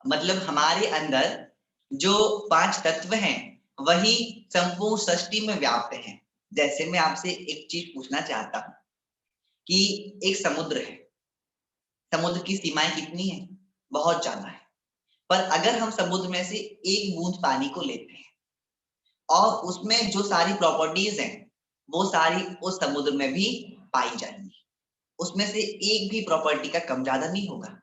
मतलब हमारे अंदर जो 5 तत्व हैं वही संपूर्ण सृष्टि में व्याप्त हैं। जैसे मैं आपसे एक चीज पूछना चाहता हूँ कि एक समुद्र है, समुद्र की सीमाएं कितनी है? बहुत ज्यादा है। पर अगर हम समुद्र में से एक बूंद पानी को लेते हैं और उसमें जो सारी प्रॉपर्टीज हैं वो सारी उस समुद्र में भी पाई जाएंगी, उसमें से एक भी प्रॉपर्टी का कम ज्यादा नहीं होगा।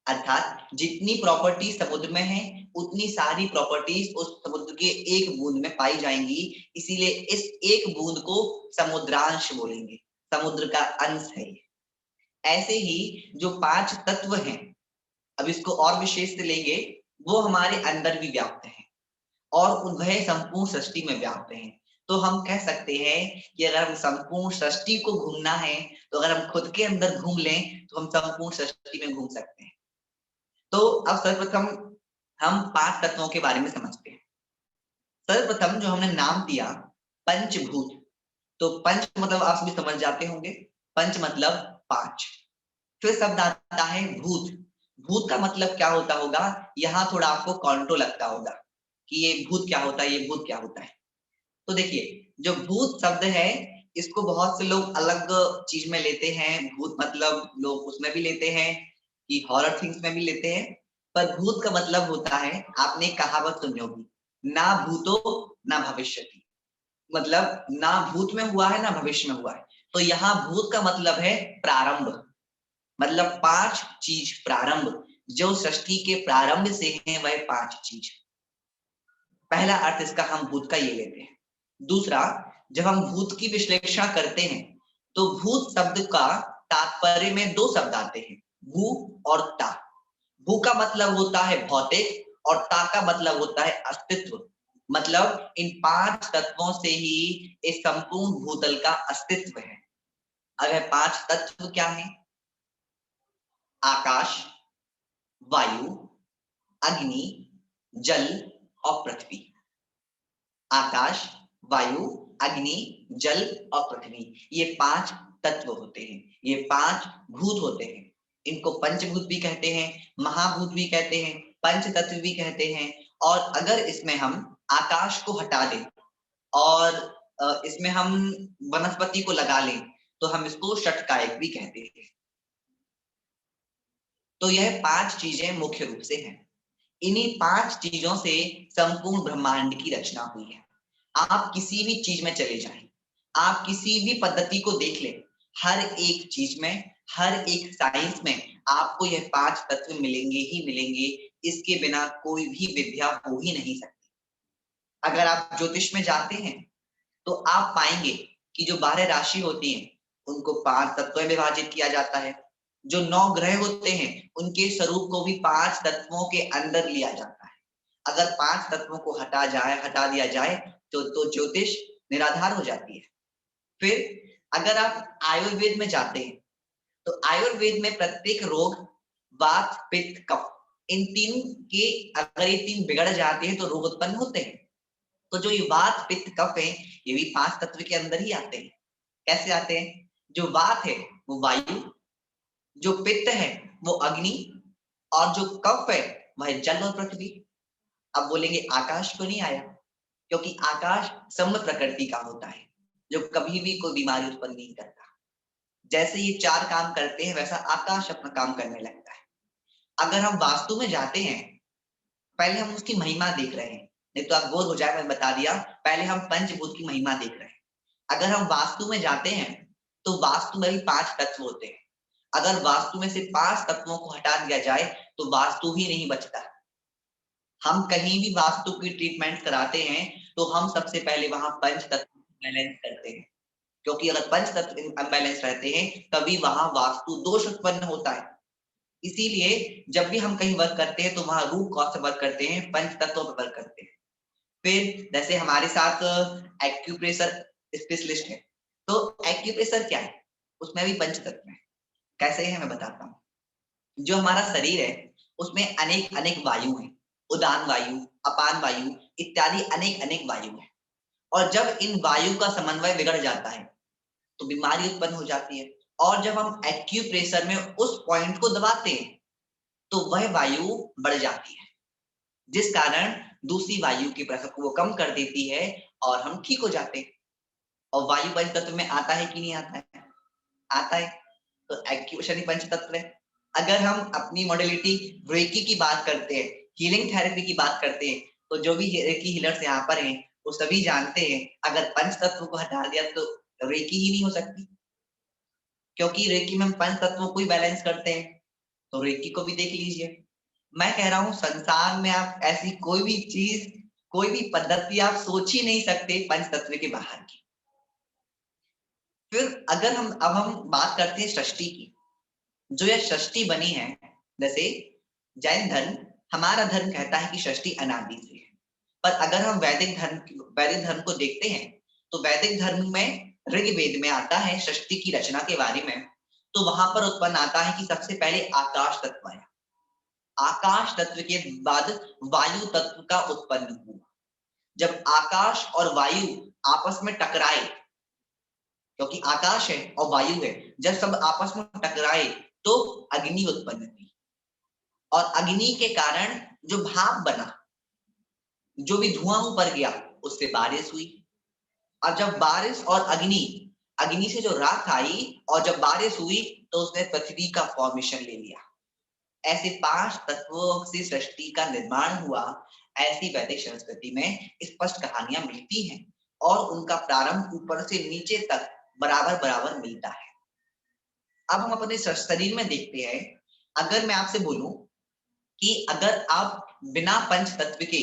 अर्थात जितनी प्रॉपर्टी समुद्र में है उतनी सारी प्रॉपर्टीज उस समुद्र के एक बूंद में पाई जाएंगी। इसीलिए इस एक बूंद को समुद्रांश बोलेंगे, समुद्र का अंश है ये। ऐसे ही जो 5 तत्व हैं, अब इसको और विशेष से लेंगे, वो हमारे अंदर भी व्याप्त हैं और वह संपूर्ण सृष्टि में व्याप्त हैं। तो हम कह सकते हैं कि अगर हम संपूर्ण सृष्टि को घूमना है तो अगर हम खुद के अंदर घूम लें तो हम संपूर्ण सृष्टि में घूम सकते हैं। तो अब सर्वप्रथम हम 5 तत्वों के बारे में समझते हैं। सर्वप्रथम जो हमने नाम दिया पंचभूत, तो पंच मतलब आप सभी समझ जाते होंगे, पंच मतलब 5। फिर शब्द आता है भूत। भूत का मतलब क्या होता होगा, यहाँ थोड़ा आपको कॉन्ट्रो लगता होगा कि ये भूत क्या होता है, ये भूत क्या होता है। तो देखिए, जो भूत शब्द है इसको बहुत से लोग अलग चीज में लेते हैं। भूत मतलब लोग उसमें भी लेते हैं कि हॉरर थिंग्स में भी लेते हैं, पर भूत का मतलब होता है, आपने एक कहावत सुनी होगी, ना भूतो ना भविष्यति। मतलब ना भूत में हुआ है ना भविष्य में हुआ है। तो यहाँ भूत का मतलब है प्रारंभ, मतलब 5 चीज प्रारंभ, जो सृष्टि के प्रारंभ से है वह 5 चीज। पहला अर्थ इसका हम भूत का ये लेते हैं। दूसरा, जब हम भूत की विश्लेषण करते हैं तो भूत शब्द का तात्पर्य में 2 शब्द आते हैं, भू और ता। भू का मतलब होता है भौतिक और ता का मतलब होता है अस्तित्व। मतलब इन 5 तत्वों से ही इस संपूर्ण भूतल का अस्तित्व है। अगर 5 तत्व क्या है? आकाश, वायु, अग्नि, जल और पृथ्वी। आकाश, वायु, अग्नि, जल और पृथ्वी, ये 5 तत्व होते हैं, ये 5 भूत होते हैं। इनको पंचभूत भी कहते हैं, महाभूत भी कहते हैं, पंच तत्व भी कहते हैं। और अगर इसमें हम आकाश को हटा दें और इसमें हम वनस्पति को लगा लें तो हम इसको षटकायक भी कहते हैं। तो यह 5 चीजें मुख्य रूप से हैं। इन्हीं 5 चीजों से संपूर्ण ब्रह्मांड की रचना हुई है। आप किसी भी चीज में चले जाएं, आप किसी भी पद्धति को देख लें, हर एक चीज में, हर एक साइंस में आपको यह 5 तत्व मिलेंगे ही मिलेंगे। इसके बिना कोई भी विद्या हो ही नहीं सकती। अगर आप ज्योतिष में जाते हैं तो आप पाएंगे कि जो 12 राशि होती हैं उनको 5 तत्वों में विभाजित किया जाता है। जो 9 ग्रह होते हैं उनके स्वरूप को भी 5 तत्वों के अंदर लिया जाता है। अगर 5 तत्वों को हटा दिया जाए तो ज्योतिष निराधार हो जाती है। फिर अगर आप आयुर्वेद में जाते हैं तो आयुर्वेद में प्रत्येक रोग, वात, पित्त, कफ, इन तीन के अगर ये 3 बिगड़ जाते हैं तो रोग उत्पन्न होते हैं। तो जो ये वात, पित्त, कफ है ये भी 5 तत्व के अंदर ही आते हैं। कैसे आते हैं? जो वात है वो वायु, जो पित्त है वो अग्नि और जो कफ है वह जल और पृथ्वी। अब बोलेंगे आकाश क्यों नहीं आया? क्योंकि आकाश सम्य प्रकृति का होता है जो कभी भी कोई बीमारी उत्पन्न नहीं करता। जैसे ये 4 काम करते हैं वैसा आकाश अपना काम करने लगता है। अगर हम वास्तु में जाते हैं, पहले हम उसकी महिमा देख रहे हैं, नहीं तो आप बोर हो जाए, मैं बता दिया। पहले हम पंचभूत की महिमा देख रहे हैं। अगर हम वास्तु में जाते हैं तो वास्तु में भी 5 तत्व होते हैं। अगर वास्तु में से 5 तत्वों को हटा दिया जाए तो वास्तु ही नहीं बचता। हम कहीं भी वास्तु की ट्रीटमेंट कराते हैं तो हम सबसे पहले वहां पंच तत्व बैलेंस करते हैं, क्योंकि अगर पंच तत्व अनबैलेंस रहते हैं तभी वहां वास्तु दोष उत्पन्न होता है। इसीलिए जब भी हम कहीं वर्क करते हैं तो वहां रूट कॉज से वर्क करते हैं, पंच तत्वों पर वर्क करते हैं। फिर जैसे हमारे साथ एक्यूप्रेशर स्पेशलिस्ट है, तो एक्यूप्रेशर क्या है? उसमें भी पंच तत्व है। कैसे है मैं बताता हूँ। जो हमारा शरीर है उसमें अनेक अनेक वायु हैं, उदान वायु, अपान वायु इत्यादि अनेक अनेक वायु है। और जब इन वायु का समन्वय बिगड़ जाता है तो बीमारी उत्पन्न हो जाती है। और जब हम एक्यूप्रेशर में उस पॉइंट को दबाते हैं तो वह वायु बढ़ जाती है, जिस कारण दूसरी वायु की प्रेशर को वो कम कर देती है और हम ठीक हो जाते हैं। और वायु पंच तत्व में आता है कि नहीं आता है? आता है। तो एक्यूप्रेशर ही पंच तत्व है। अगर हम अपनी मॉडलिटी रेकी की बात करते हैं, हीलिंग थेरेपी की बात करते हैं, तो जो भी रेकी हीलर्स यहाँ पर हैं वो सभी जानते हैं अगर पंच तत्व को हटा दिया तो रेकी ही नहीं हो सकती, क्योंकि रेकी में हम पंच तत्वों को ही बैलेंस करते हैं। तो रेकी को भी देख लीजिए। मैं कह रहा हूं संसार में आप ऐसी कोई भी चीज, कोई भी पद्धति आप सोच ही नहीं सकते पंच तत्व के बाहर की। फिर अगर हम बात करते हैं सृष्टि की, जो यह सृष्टि बनी है, जैसे जैन धर्म, हमारा धर्म कहता है कि सृष्टि अनादि से है, पर अगर हम वैदिक धर्म को देखते हैं तो वैदिक धर्म में ऋग्वेद में आता है सृष्टि की रचना के बारे में, तो वहां पर उत्पन्न आता है कि सबसे पहले आकाश तत्व आया। आकाश तत्व के बाद वायु तत्व का उत्पन्न हुआ। जब आकाश और वायु आपस में टकराए, क्योंकि आकाश है और वायु है, जब सब आपस में टकराए तो अग्नि उत्पन्न हुई, और अग्नि के कारण जो भाप बना, जो भी धुआं ऊपर गया, उससे बारिश हुई। और जब बारिश और अग्नि, अग्नि से जो राख आई और जब बारिश हुई तो उसने पृथ्वी का फॉर्मेशन ले लिया। ऐसे 5 तत्वों से सृष्टि का निर्माण हुआ। ऐसी वैदिक संस्कृति में स्पष्ट कहानियां मिलती हैं और उनका प्रारंभ ऊपर से नीचे तक बराबर बराबर मिलता है। अब हम अपने शरीर में देखते हैं, अगर मैं आपसे बोलूं कि अगर आप बिना पंच तत्व के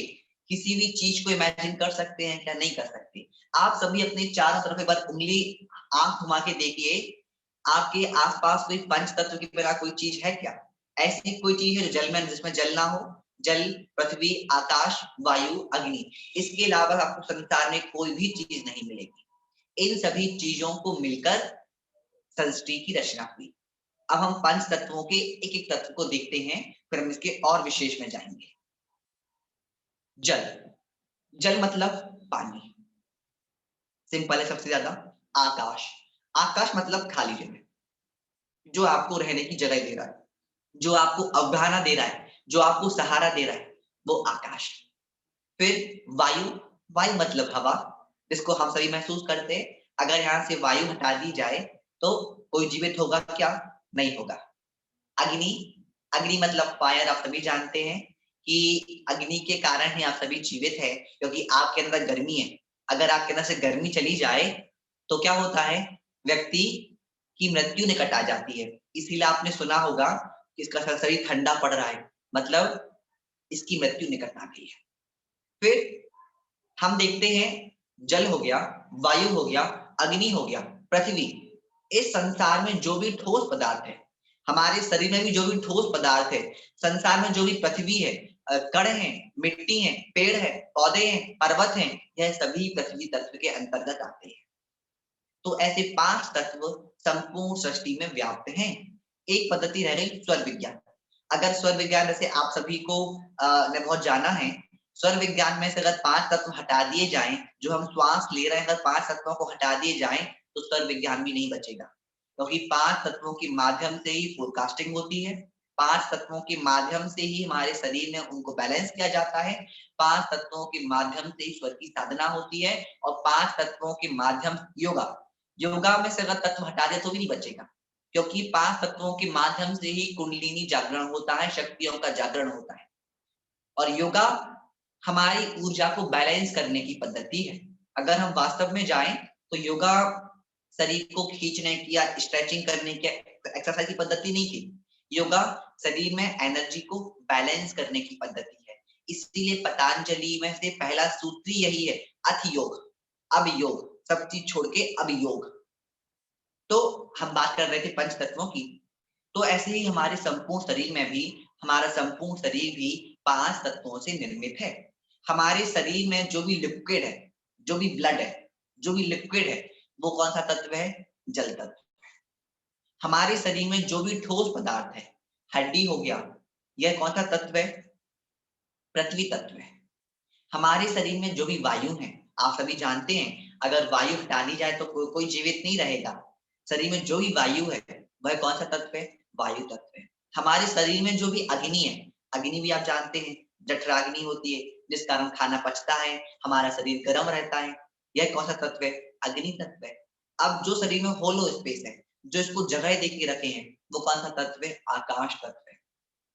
किसी भी चीज को इमेजिन कर सकते हैं क्या? नहीं कर सकते। आप सभी अपने चारों तरफ एक बार उंगली आंख घुमा के देखिए, आपके आसपास कोई पंच तत्व की बिना कोई चीज है क्या? ऐसी कोई चीज है जो जल में, जिसमें जल ना हो? जल, पृथ्वी, आकाश, वायु, अग्नि, इसके अलावा आपको संसार में कोई भी चीज नहीं मिलेगी। इन सभी चीजों को मिलकर सृष्टि की रचना हुई। अब हम पंच तत्वों के एक एक तत्व को देखते हैं, फिर हम इसके और विशेष में जाएंगे। जल, जल मतलब पानी। सिंपल है सबसे ज्यादा। आकाश, आकाश मतलब खाली जगह, जो आपको रहने की जगह दे रहा है, जो आपको अवधारणा दे रहा है, जो आपको सहारा दे रहा है, वो आकाश। फिर वायु, वायु मतलब हवा, जिसको हम सभी महसूस करते हैं। अगर यहाँ से वायु हटा दी जाए तो कोई जीवित होगा क्या? नहीं होगा। अग्नि, अग्नि मतलब फायर। आप सभी जानते हैं कि अग्नि के कारण ही आप सभी जीवित है, क्योंकि आपके अंदर गर्मी है। अगर आपके अंदर से गर्मी चली जाए तो क्या होता है? व्यक्ति की मृत्यु निकट आ जाती है। इसीलिए आपने सुना होगा कि इसका शरीर ठंडा पड़ रहा है, मतलब इसकी मृत्यु निकट आ गई है। फिर हम देखते हैं, जल हो गया, वायु हो गया, अग्नि हो गया, पृथ्वी। इस संसार में जो भी ठोस पदार्थ है, हमारे शरीर में भी जो भी ठोस पदार्थ है, संसार में जो भी पृथ्वी है, कण है, मिट्टी है, पेड़ है, पौधे हैं, पर्वत हैं, यह सभी पृथ्वी तत्व के अंतर्गत आते हैं। तो ऐसे 5 तत्व संपूर्ण सृष्टि में व्याप्त हैं। एक पद्धति रह गई स्वर विज्ञान। अगर स्वर विज्ञान जैसे आप सभी को ने बहुत जाना है, स्वर विज्ञान में से अगर 5 तत्व हटा दिए जाएं, जो हम श्वास ले रहे हैं, अगर 5 तत्वों को हटा दिए जाएं तो स्वर विज्ञान भी नहीं बचेगा, क्योंकि 5 तत्वों के माध्यम से ही फोरकास्टिंग होती है। 5 तत्वों के माध्यम से ही हमारे शरीर में उनको बैलेंस किया जाता है। 5 तत्वों के माध्यम से ही स्वर की साधना होती है, और 5 तत्वों के माध्यम योगा, योगा में से अगर तत्व हटा दे तो भी नहीं बचेगा, क्योंकि 5 तत्वों के माध्यम से ही कुंडलिनी जागरण होता है, शक्तियों का जागरण होता है। और योगा हमारी ऊर्जा को बैलेंस करने की पद्धति है। अगर हम वास्तव में जाएं तो योगा शरीर को खींचने की या स्ट्रेचिंग करने की एक्सरसाइज की पद्धति नहीं थी। योगा शरीर में एनर्जी को बैलेंस करने की पद्धति है। इसीलिए पतंजलि में से पहला सूत्र यही है, अथ योग, अब योग, सब चीज छोड़ के अब योग। तो हम बात कर रहे थे पंच तत्वों की, तो ऐसे ही हमारे संपूर्ण शरीर में भी, हमारा संपूर्ण शरीर भी 5 तत्वों से निर्मित है। हमारे शरीर में जो भी लिक्विड है, जो भी ब्लड है, जो भी लिक्विड है, वो कौन सा तत्व है? जल तत्व। हमारे शरीर में जो भी ठोस पदार्थ है, हड्डी हो गया, यह कौन सा तत्व है? पृथ्वी तत्व है। हमारे शरीर में जो भी वायु है, आप सभी जानते हैं, अगर वायु हटा दी जाए तो कोई जीवित नहीं रहेगा। शरीर में जो भी वायु है वह कौन सा तत्व है? वायु तत्व है। हमारे शरीर में जो भी अग्नि है, अग्नि भी आप जानते हैं जठराग्नि होती है, जिस कारण खाना पचता है, हमारा शरीर गर्म रहता है। यह कौन सा तत्व है? अग्नि तत्व है। अब जो शरीर में होलो स्पेस है, जो इसको जगह दे के रखे हैं, वो कौन सा तत्व है? आकाश तत्व है।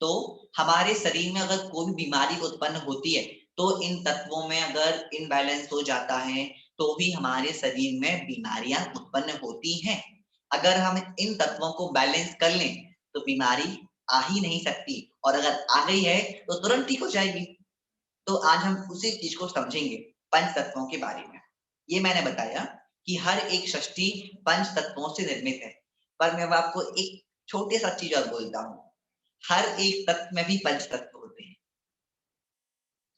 तो हमारे शरीर में अगर कोई भी बीमारी उत्पन्न होती है, तो इन तत्वों में अगर इनबैलेंस हो जाता है, तो भी हमारे शरीर में बीमारियां उत्पन्न होती हैं। अगर हम इन तत्वों को बैलेंस कर लें, तो बीमारी आ ही नहीं सकती, और अगर आ गई है तो तुरंत ठीक हो जाएगी। तो आज हम उसी चीज को समझेंगे, पंच तत्वों के बारे में। ये मैंने बताया कि हर एक सृष्टि पंच तत्वों से निर्मित है, पर मैं आपको एक छोटे सा चीज और बोलता हूँ, हर एक तत्व में भी पंच तत्व होते हैं।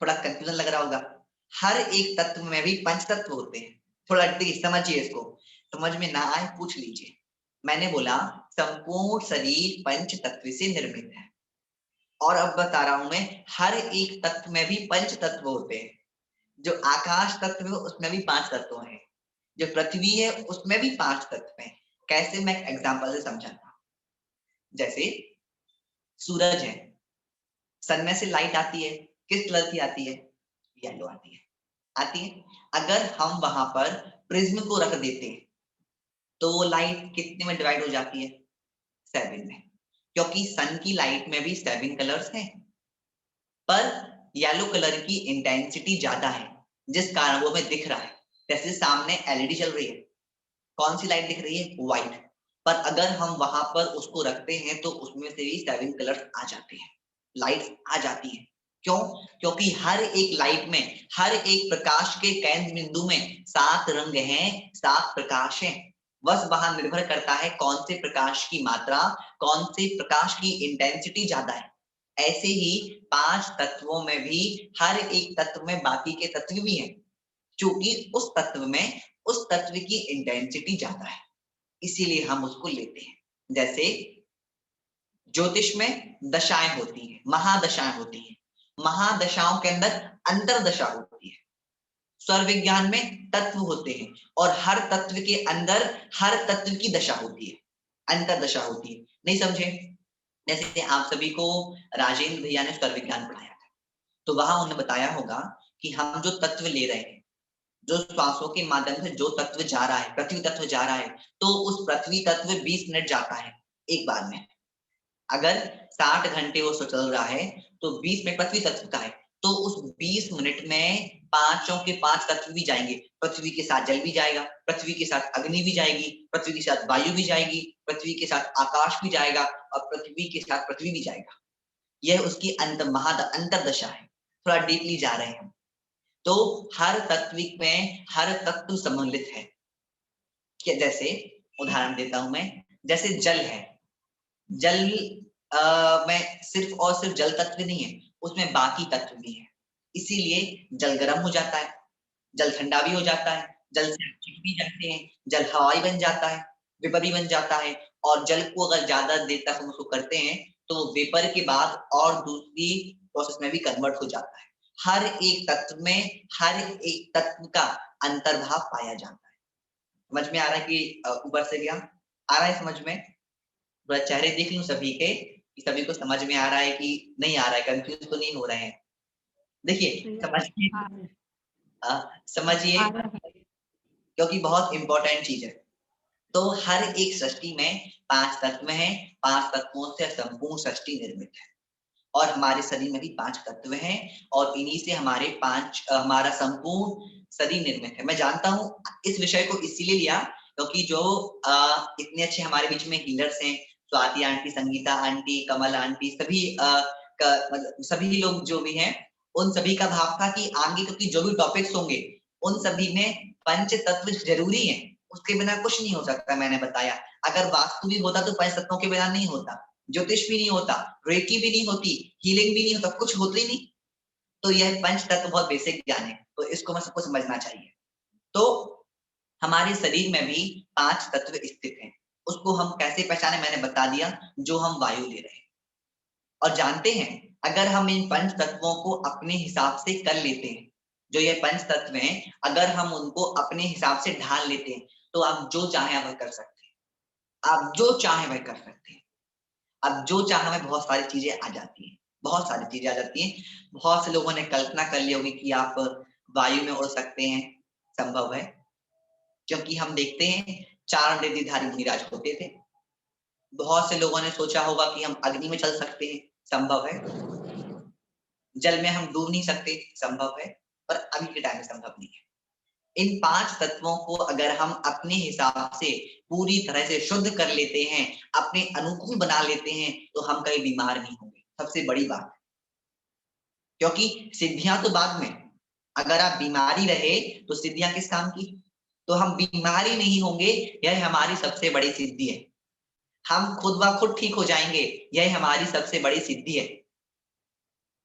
थोड़ा कंफ्यूजन लग रहा होगा, हर एक तत्व में भी पंच तत्व होते हैं। थोड़ा देखिए, समझिए इसको, समझ में ना आए पूछ लीजिए। मैंने बोला संपूर्ण शरीर पंच तत्व से निर्मित है, और अब बता रहा हूं मैं, हर एक तत्व में भी पंच तत्व होते हैं। जो आकाश तत्व है उसमें भी पांच तत्व हैं, जो पृथ्वी है उसमें भी पांच तत्व हैं। कैसे? मैं एग्जांपल से समझाता हूं। जैसे सूरज है, सन में से लाइट आती है, किस कलर की आती है? येलो आती है। आती है। अगर हम वहां पर प्रिज्म को रख देते हैं, तो वो लाइट कितने में डिवाइड हो जाती है? 7 में, क्योंकि सन की लाइट में भी 7 कलर्स हैं, पर येलो कलर की इंटेंसिटी ज्यादा है, जिस कारण वो हमें दिख रहा है। जैसे सामने एलईडी चल रही है, कौन सी लाइट दिख रही है? व्हाइट। पर अगर हम वहां पर उसको रखते हैं, तो उसमें से भी 7 कलर्स आ जाते हैं, लाइट्स आ जाती हैं। क्यों? क्योंकि हर एक लाइट में, हर एक प्रकाश के केंद्र बिंदु में 7 रंग हैं, 7 प्रकाश हैं। बस वहां निर्भर करता है कौन से प्रकाश की मात्रा, कौन से प्रकाश की इंटेंसिटी ज्यादा है। ऐसे ही पांच तत्वों में भी हर एक तत्व में बाकी के तत्व भी हैं, क्योंकि उस तत्व में उस तत्व की इंटेंसिटी ज्यादा है, इसीलिए हम उसको लेते हैं। जैसे ज्योतिष में दशाएं होती हैं, महादशाएं होती हैं, महादशाओं के अंदर अंतरदशा होती है। स्वर विज्ञान में तत्व होते हैं, और हर तत्व के अंदर हर तत्व की दशा होती है, अंतरदशा होती है। नहीं समझे? जैसे आप सभी को राजेंद्र भैया ने स्वर विज्ञान पढ़ाया था, तो वहां उन्होंने बताया होगा कि हम जो तत्व ले रहे हैं, जो श्वासों के माध्यम से जो तत्व जा रहा है, पृथ्वी तत्व जा रहा है, तो उस पृथ्वी तत्व 20 मिनट जाता है एक बार में। अगर 60 घंटे वो चल रहा है, तो 20 मिनट पृथ्वी तत्व का है, तो उस 20 मिनट में पांचों के पांच तत्व भी जाएंगे। पृथ्वी के साथ जल भी जाएगा, पृथ्वी के साथ अग्नि भी जाएगी, पृथ्वी के साथ वायु भी जाएगी, पृथ्वी के साथ आकाश भी जाएगा, और पृथ्वी के साथ पृथ्वी भी जाएगा। यह उसकी अंतरदशा है। थोड़ा डीपली जा रहे हैं। तो हर तत्व में हर तत्व सम्मिलित है। जैसे उदाहरण देता हूं मैं, जैसे जल है, जल में सिर्फ और सिर्फ जल तत्व नहीं है, उसमें बाकी तत्व भी है। इसीलिए जल गर्म हो जाता है, जल ठंडा भी हो जाता है, जल से चिप भी जाते हैं, जल हवाई बन जाता है, वेपर भी बन जाता है। और जल को अगर ज्यादा देर तक हम उसको करते हैं, तो वेपर के बाद और दूसरी प्रोसेस में भी कन्वर्ट हो जाता है। हर एक तत्व में हर एक तत्व का अंतर्भाव पाया जाता है। समझ में आ रहा है कि ऊपर से क्या आ रहा है समझ में? थोड़ा चेहरे देख लूं सभी के, कि सभी को समझ में आ रहा है कि नहीं आ रहा है, कंफ्यूज तो नहीं हो रहे हैं? देखिए समझिए, समझिए, क्योंकि बहुत इंपॉर्टेंट चीज है। तो हर एक सृष्टि में 5 तत्व हैं, 5 तत्वों से संपूर्ण सृष्टि निर्मित है, और हमारे शरीर में भी 5 तत्व हैं, और इन्हीं से हमारा संपूर्ण शरीर निर्मित है। मैं जानता हूं इस विषय को इसीलिए लिया, क्योंकि जो इतने अच्छे हमारे बीच में हीलर्स हैं, स्वाति आंटी, संगीता आंटी, कमल आंटी, सभी लोग जो भी हैं, उन सभी का भाव था कि आगे क्योंकि जो भी टॉपिक्स होंगे, उन सभी में पंच तत्व जरूरी है, उसके बिना कुछ नहीं हो सकता। मैंने बताया, अगर वास्तु भी होता तो पंच तत्वों के बिना नहीं होता, ज्योतिष भी नहीं होता, रेकी भी नहीं होती, हीलिंग भी नहीं होता, कुछ होता ही नहीं। तो यह पंच तत्व बहुत बेसिक ज्ञान है, तो इसको मैं सबको समझना चाहिए। तो हमारे शरीर में भी 5 तत्व स्थित हैं। उसको हम कैसे पहचाने मैंने बता दिया, जो हम वायु ले रहे हैं। और जानते हैं, अगर हम इन पंच तत्वों को अपने हिसाब से कर लेते हैं, जो ये पंच तत्व हैं, अगर हम उनको अपने हिसाब से ढाल लेते हैं, तो आप जो चाहे वह कर सकते हैं, आप जो चाहे वह कर सकते हैं। अब जो चाह में बहुत सारी चीजें आ जाती हैं, बहुत सारी चीजें आ जाती हैं। बहुत से लोगों ने कल्पना कर ली होगी कि आप वायु में उड़ सकते हैं, संभव है, क्योंकि हम देखते हैं 4 निधिधारी मुनिराज होते थे। बहुत से लोगों ने सोचा होगा कि हम अग्नि में चल सकते हैं, संभव है। जल में हम डूब नहीं सकते, संभव है, पर अभी के टाइम में संभव नहीं है। इन 5 तत्वों को अगर हम अपने हिसाब से पूरी तरह से शुद्ध कर लेते हैं, अपने अनुकूल बना लेते हैं, तो हम कहीं बीमार नहीं होंगे, सबसे बड़ी बात। क्योंकि सिद्धियां तो बाद में, अगर आप बीमारी रहे तो सिद्धियां किस काम की? तो हम बीमारी नहीं होंगे, यह हमारी सबसे बड़ी सिद्धि है। हम खुद ब खुद ठीक हो जाएंगे, यह हमारी सबसे बड़ी सिद्धि है।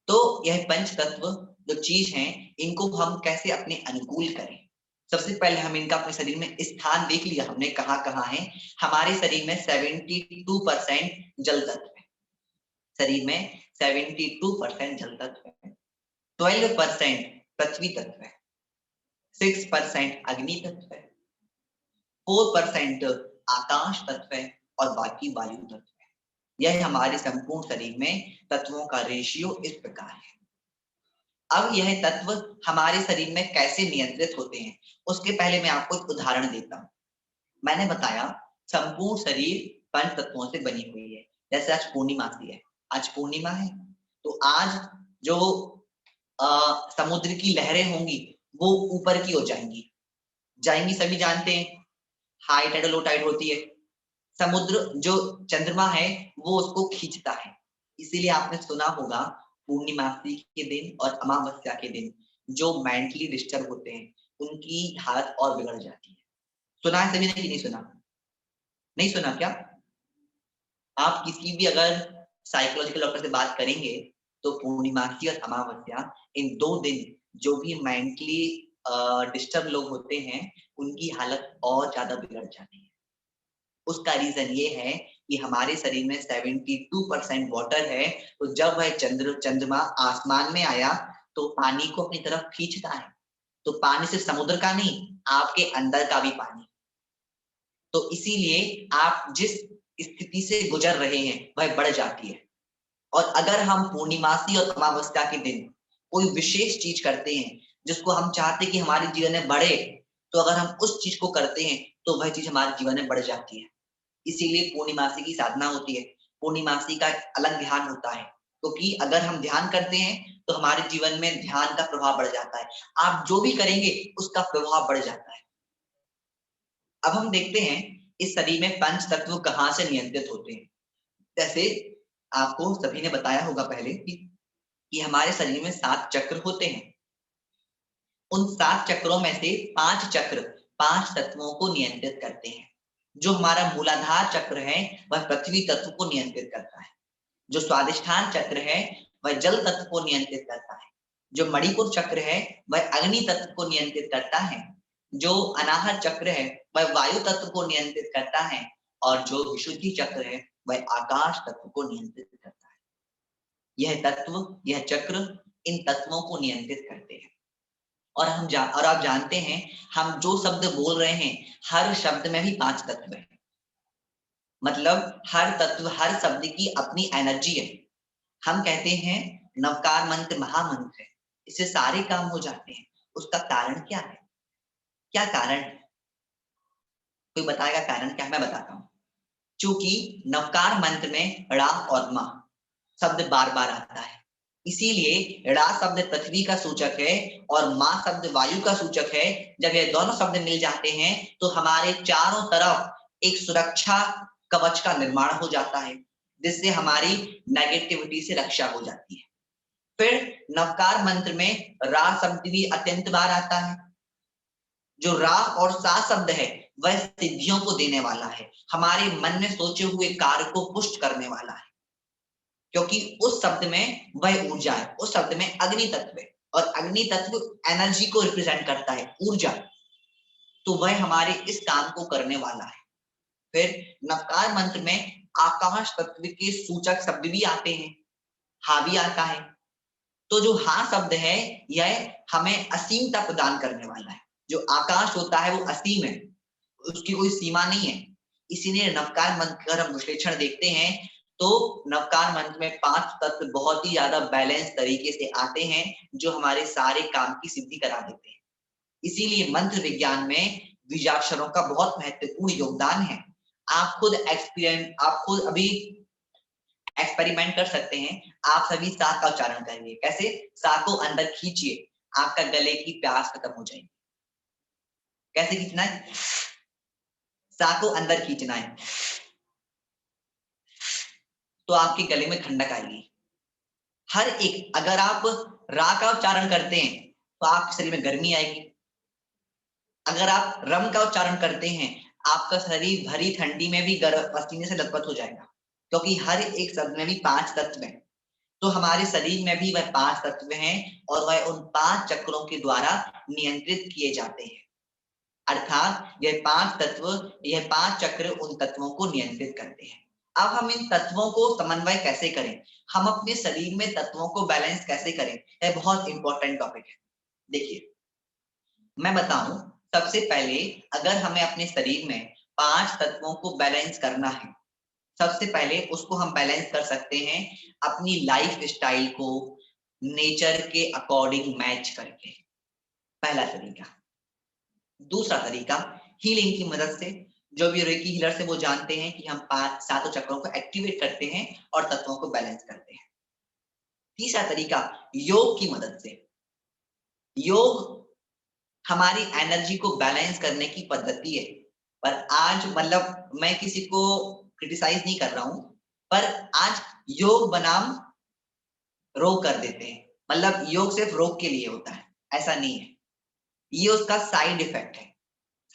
तो यह पंच तत्व जो चीज है, इनको हम कैसे अपने अनुकूल करें? सबसे पहले हम इनका अपने शरीर में स्थान देख लिया हमने, कहाँ कहाँ है। हमारे शरीर में 72% जल तत्व है, शरीर में 72% जल तत्व है, 12% पृथ्वी तत्व है, 6% अग्नि तत्व है, 4% आकाश तत्व है और बाकी वायु तत्व है। यह हमारे संपूर्ण शरीर में तत्वों का रेशियो इस प्रकार है। अब यह तत्व हमारे शरीर में कैसे नियंत्रित होते हैं, उसके पहले मैं आपको एक उदाहरण देता हूं। मैंने बताया संपूर्ण शरीर पंच तत्वों से बनी हुई है। जैसे आज पूर्णिमासी है, आज पूर्णिमा है, तो आज जो समुद्र की लहरें होंगी वो ऊपर की हो जाएंगी, जाएंगी, सभी जानते हैं हाई टाइड और लो टाइड होती है। समुद्र जो चंद्रमा है वो उसको खींचता है, इसीलिए आपने सुना होगा पूर्णिमासी के दिन और अमावस्या के दिन जो मेंटली डिस्टर्ब होते हैं उनकी हालत और बिगड़ जाती है। सुना है सभी ने कि नहीं सुना? नहीं सुना क्या? आप किसी भी अगर साइकोलॉजिकल डॉक्टर से बात करेंगे तो पूर्णिमासी और अमावस्या, इन 2 दिन जो भी मेंटली डिस्टर्ब लोग होते हैं उनकी हालत और ज्यादा बिगड़ जाती है। उसका रीजन ये है कि हमारे शरीर में 72% वाटर है, तो जब वह चंद्रमा आसमान में आया तो पानी को अपनी तरफ खींचता है। तो पानी सिर्फ समुद्र का नहीं, आपके अंदर का भी पानी। तो इसीलिए आप जिस स्थिति से गुजर रहे हैं वह बढ़ जाती है। और अगर हम पूर्णिमासी और अमावस्या के दिन कोई विशेष चीज करते हैं जिसको हम चाहते हैं कि हमारे जीवन में बढ़े, तो अगर हम उस चीज को करते हैं तो वह चीज हमारे जीवन में बढ़ जाती है। इसीलिए पूर्णिमासी की साधना होती है। पूर्णिमासी का अलग ध्यान होता है, क्योंकि अगर हम ध्यान करते हैं तो हमारे जीवन में ध्यान का प्रभाव बढ़ जाता है। आप जो भी करेंगे उसका प्रभाव बढ़ जाता है। अब हम देखते हैं इस शरीर में पंच तत्व कहाँ से नियंत्रित होते हैं। जैसे आपको सभी ने बताया होगा पहले कि हमारे शरीर में 7 चक्र होते हैं। उन 7 चक्रों में से 5 चक्र 5 तत्वों को नियंत्रित करते हैं। जो हमारा मूलाधार चक्र है वह पृथ्वी तत्व को नियंत्रित करता है। जो स्वादिष्ठान चक्र है वह जल तत्व को नियंत्रित करता है। जो मणिपुर चक्र है वह अग्नि तत्व को नियंत्रित करता है। जो अनाहत चक्र है वह वायु तत्व को नियंत्रित करता है। और जो विशुद्धि चक्र है वह आकाश तत्व को नियंत्रित करता है। यह तत्व, यह चक्र इन तत्वों को नियंत्रित करते हैं। और आप जानते हैं हम जो शब्द बोल रहे हैं हर शब्द में भी 5 तत्व है। मतलब हर तत्व, हर शब्द की अपनी एनर्जी है। हम कहते हैं नवकार मंत्र महामंत्र है, इससे सारे काम हो जाते हैं। उसका कारण क्या है? क्या कारण है? कोई बताएगा कारण क्या? मैं बताता हूँ। चूंकि नवकार मंत्र में ड़ा और मा शब्द बार बार आता है, इसीलिए ड़ा शब्द पृथ्वी का सूचक है और मा शब्द वायु का सूचक है। जब ये दोनों शब्द मिल जाते हैं तो हमारे चारों तरफ एक सुरक्षा कवच का निर्माण हो जाता है, जिससे हमारी नेगेटिविटी से रक्षा हो जाती है। फिर नवकार मंत्र में रा शब्द भी अत्यंत बार आता है। जो रा और सा शब्द है वह सिद्धियों को देने वाला है, हमारे मन में सोचे हुए कार्य को पुष्ट करने वाला है, क्योंकि उस शब्द में वह ऊर्जा है। उस शब्द में अग्नि तत्व है और अग्नि तत्व एनर्जी को रिप्रेजेंट करता है, ऊर्जा। तो वह हमारे इस काम को करने वाला है। फिर नवकार मंत्र में आकाश तत्व के सूचक शब्द भी आते हैं, हा भी आता है। तो जो हा शब्द है यह हमें असीमता प्रदान करने वाला है। जो आकाश होता है वो असीम है, उसकी कोई सीमा नहीं है। इसीलिए नवकार मंत्र का हम विश्लेषण देखते हैं तो नवकार मंत्र में 5 तत्व बहुत ही ज्यादा बैलेंस तरीके से आते हैं जो हमारे सारे काम की सिद्धि करा देते हैं। इसीलिए मंत्र विज्ञान में बीजाक्षरों का बहुत महत्वपूर्ण योगदान है। आप खुद अभी एक्सपेरिमेंट कर सकते हैं। आप सभी सा का उच्चारण करिए। कैसे? सा को अंदर खींचिए, आपका गले की प्यास खत्म हो जाएगी। कैसे खींचना है? सा को अंदर खींचना है तो आपके गले में ठंडक आएगी। हर एक, अगर आप रा का उच्चारण करते हैं तो आपके शरीर में गर्मी आएगी। अगर आप रम का उच्चारण करते हैं, आपका शरीर भरी ठंडी में भी पसीने से लथपथ हो जाएगा, क्योंकि हर एक शब्द में भी 5 तत्व हैं। तो हमारे शरीर में भी वह 5 तत्व हैं और वह उन 5 चक्रों के द्वारा नियंत्रित किए जाते हैं। अर्थात यह 5 चक्र उन तत्वों को नियंत्रित करते हैं। अब हम इन तत्वों को समन्वय कैसे करें, हम अपने शरीर में तत्वों को बैलेंस कैसे करें, यह बहुत इंपॉर्टेंट टॉपिक है। देखिए, मैं बताऊं, सबसे पहले अगर हमें अपने शरीर में 5 तत्वों को बैलेंस करना है, सबसे पहले उसको हम बैलेंस कर सकते हैं अपनी लाइफ स्टाइल को नेचर के अकॉर्डिंग मैच करके। पहला तरीका। दूसरा तरीका, हीलिंग की मदद से। जो भी रेकी हीलर से वो जानते हैं कि हम 5 सातों चक्रों को एक्टिवेट करते हैं और तत्वों को बैलेंस करते हैं। तीसरा तरीका, योग की मदद से। योग हमारी एनर्जी को बैलेंस करने की पद्धति है। पर आज मतलब मैं किसी को क्रिटिसाइज नहीं कर रहा हूं, पर आज योग बनाम रोग कर देते हैं। मतलब योग सिर्फ रोग के लिए होता है, ऐसा नहीं है। ये उसका साइड इफेक्ट है।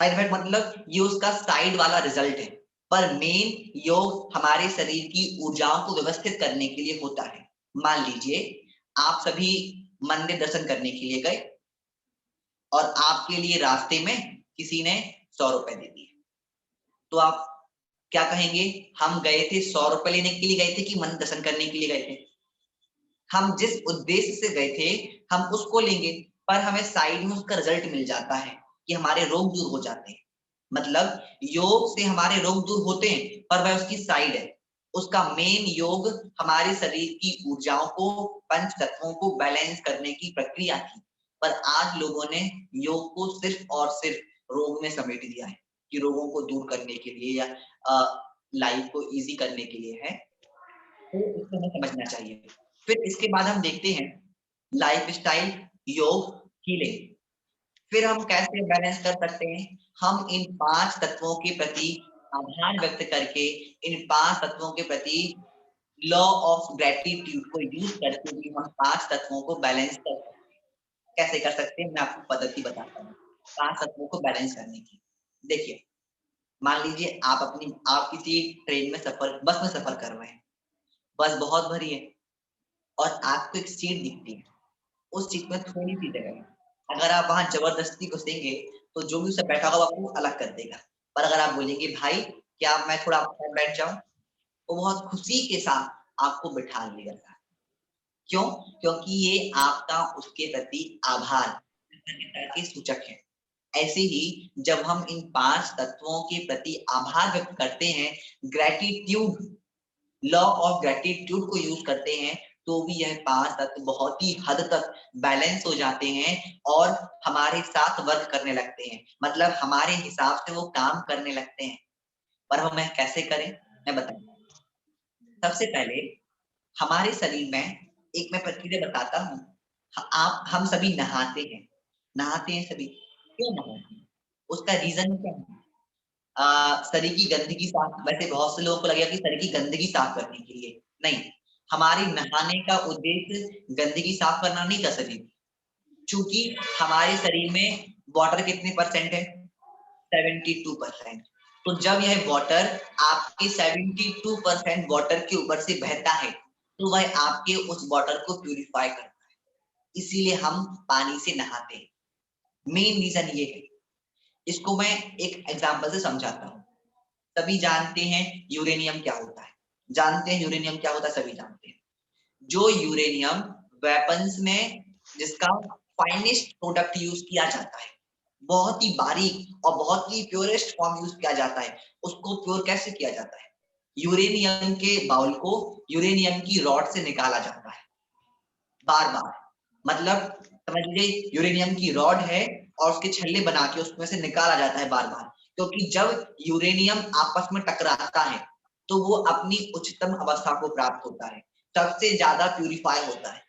साइड इफेक्ट मतलब ये उसका साइड वाला रिजल्ट है, पर मेन योग हमारे शरीर की ऊर्जाओं को व्यवस्थित करने के लिए होता है। मान लीजिए आप सभी मंदिर दर्शन करने के लिए गए और आपके लिए रास्ते में किसी ने 100 रुपए दे दिए, तो आप क्या कहेंगे? हम गए थे 100 रुपए लेने के लिए गए थे कि मंदिर दर्शन करने के लिए गए थे? हम जिस उद्देश्य से गए थे हम उसको लेंगे, पर हमें साइड में उसका रिजल्ट मिल जाता है कि हमारे रोग दूर हो जाते हैं। मतलब योग से हमारे रोग दूर होते हैं, पर वह उसकी साइड है। उसका मेन योग हमारे शरीर की ऊर्जाओं को, पंच तत्वों को बैलेंस करने की प्रक्रिया थी। पर आज लोगों ने योग को सिर्फ और सिर्फ रोग में समेट दिया है कि रोगों को दूर करने के लिए या लाइफ को इजी करने के लिए है। तो इसको हमें समझना चाहिए। फिर इसके बाद हम देखते हैं लाइफ स्टाइल, योग, हीलिंग। फिर हम कैसे बैलेंस कर सकते हैं? हम इन 5 तत्वों के प्रति आभार व्यक्त करके, इन 5 तत्वों के प्रति लॉ ऑफ ग्रेटिट्यूड को यूज करके भी हम 5 तत्वों को बैलेंस कर सकते हैं। कैसे कर सकते हैं? मैं आपको पद्धति बताता हूँ 5 तत्वों को बैलेंस करने की। देखिए, मान लीजिए आप किसी ट्रेन में बस में सफर कर रहे हैं। बस बहुत भरी है और आपको एक सीट दिखती है, उस सीट में थोड़ी सी जगह है। अगर आप वहां जबरदस्ती घुसेंगे तो जो भी उससे बैठा होगा आपको अलग कर देगा। पर अगर आप बोलेंगे भाई क्या मैं थोड़ा आपके साथ बैठ जाऊं, वो बहुत खुशी के साथ आपको बिठा लिया जाता है। क्यों? क्योंकि ये आपका उसके प्रति आभार के सूचक है। ऐसे ही जब हम इन 5 तत्वों के प्रति आभार व्यक्त करते हैं, ग्रेटिट्यूड, लॉ ऑफ ग्रेटिट्यूड को यूज करते हैं, तो भी यह 5 तत्व बहुत ही हद तक बैलेंस हो जाते हैं और हमारे साथ वर्क करने लगते हैं। मतलब हमारे हिसाब से वो काम करने लगते हैं। पर हम कैसे करें, मैं बताऊंगा। सबसे पहले हमारे शरीर में एक मैं प्रक्रिया बताता हूँ। हम सभी नहाते हैं, नहाते हैं सभी। क्यों नहाते हैं? उसका रीजन क्या है? शरीर की गंदगी साफ, वैसे बहुत से लोगों को लगेगा कि शरीर की गंदगी साफ करने के लिए, नहीं। हमारे नहाने का उद्देश्य गंदगी साफ करना नहीं था शरीर। चूंकि हमारे शरीर में वाटर कितने परसेंट है? 72%। तो जब यह वाटर आपके 72% वाटर के ऊपर से बहता है, तो वह आपके उस वाटर को प्यूरिफाई करता है। इसीलिए हम पानी से नहाते हैं। मेन रीजन ये है। इसको मैं एक एग्जांपल से समझाता हूँ। सभी जानते हैं यूरेनियम क्या होता है? जानते हैं यूरेनियम क्या होता है? सभी जानते हैं। जो यूरेनियम वेपन्स में जिसका फाइनेस्ट प्रोडक्ट यूज किया जाता है, बहुत ही बारीक और बहुत ही प्योरेस्ट फॉर्म यूज किया जाता है, उसको प्योर कैसे किया जाता है? यूरेनियम के बाउल को यूरेनियम की रॉड से निकाला जाता है बार बार। मतलब समझ लीजिए यूरेनियम की रॉड है और उसके छल्ले बना के उसमें से निकाला जाता है बार बार, क्योंकि जब यूरेनियम आपस में टकराता है तो वो अपनी उच्चतम अवस्था को प्राप्त होता है, सबसे ज्यादा प्यूरिफाई होता है।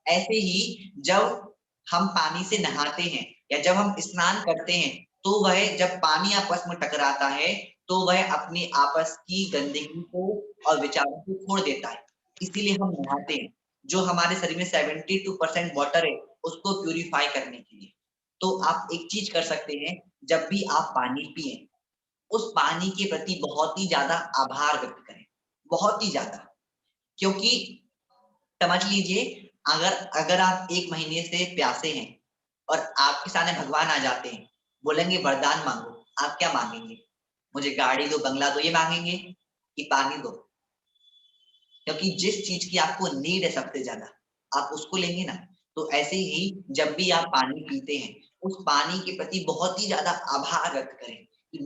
ऐसे ही जब हम पानी से नहाते हैं या जब हम स्नान करते हैं तो वह जब पानी आपस में टकराता है तो वह अपनी आपस की गंदगी को और विचारों को छोड़ देता है, इसीलिए हम नहाते हैं। जो हमारे शरीर में 72% वाटर है उसको प्यूरिफाई करने के लिए। तो आप एक चीज कर सकते हैं, जब भी आप पानी पिए उस पानी के प्रति बहुत ही ज्यादा आभार व्यक्त करें, बहुत ही ज्यादा। क्योंकि समझ लीजिए अगर अगर आप 1 महीने से प्यासे हैं और आपके सामने भगवान आ जाते हैं, बोलेंगे वरदान मांगो, आप क्या मांगेंगे? मुझे गाड़ी दो, बंगला दो, ये मांगेंगे कि पानी दो? क्योंकि जिस चीज की आपको नीड है सबसे ज्यादा आप उसको लेंगे ना। तो ऐसे ही जब भी आप पानी पीते हैं उस पानी के प्रति बहुत ही ज्यादा आभार व्यक्त करें कि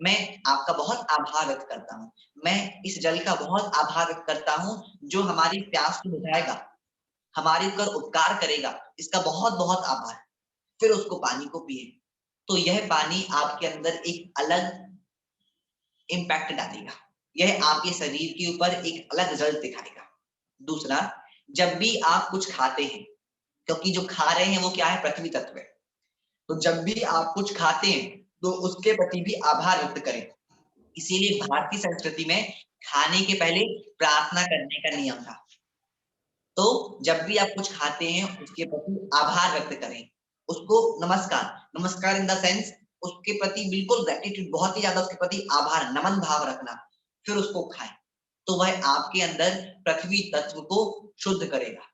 मैं आपका बहुत आभार व्यक्त करता हूँ, मैं इस जल का बहुत आभार व्यक्त करता हूँ जो हमारी प्यास को बुझाएगा, हमारे ऊपर उपकार करेगा, इसका बहुत बहुत आभार। फिर उसको पानी को पिए तो यह पानी आपके अंदर एक अलग इम्पैक्ट डालेगा, यह आपके शरीर के ऊपर एक अलग रिजल्ट दिखाएगा। दूसरा, जब भी आप कुछ खाते हैं, क्योंकि जो खा रहे हैं वो क्या है? पृथ्वी तत्व है। तो जब भी आप कुछ खाते हैं तो उसके प्रति भी आभार व्यक्त करें। इसीलिए भारतीय संस्कृति में खाने के पहले प्रार्थना करने का नियम था। तो जब भी आप कुछ खाते हैं उसके प्रति आभार व्यक्त करें, उसको नमस्कार, नमस्कार इन द सेंस उसके प्रति बिल्कुल ग्रेटिट्यूड, बहुत ही ज्यादा उसके प्रति आभार, नमन भाव रखना, फिर उसको खाएं। तो वह आपके अंदर पृथ्वी तत्व को शुद्ध करेगा।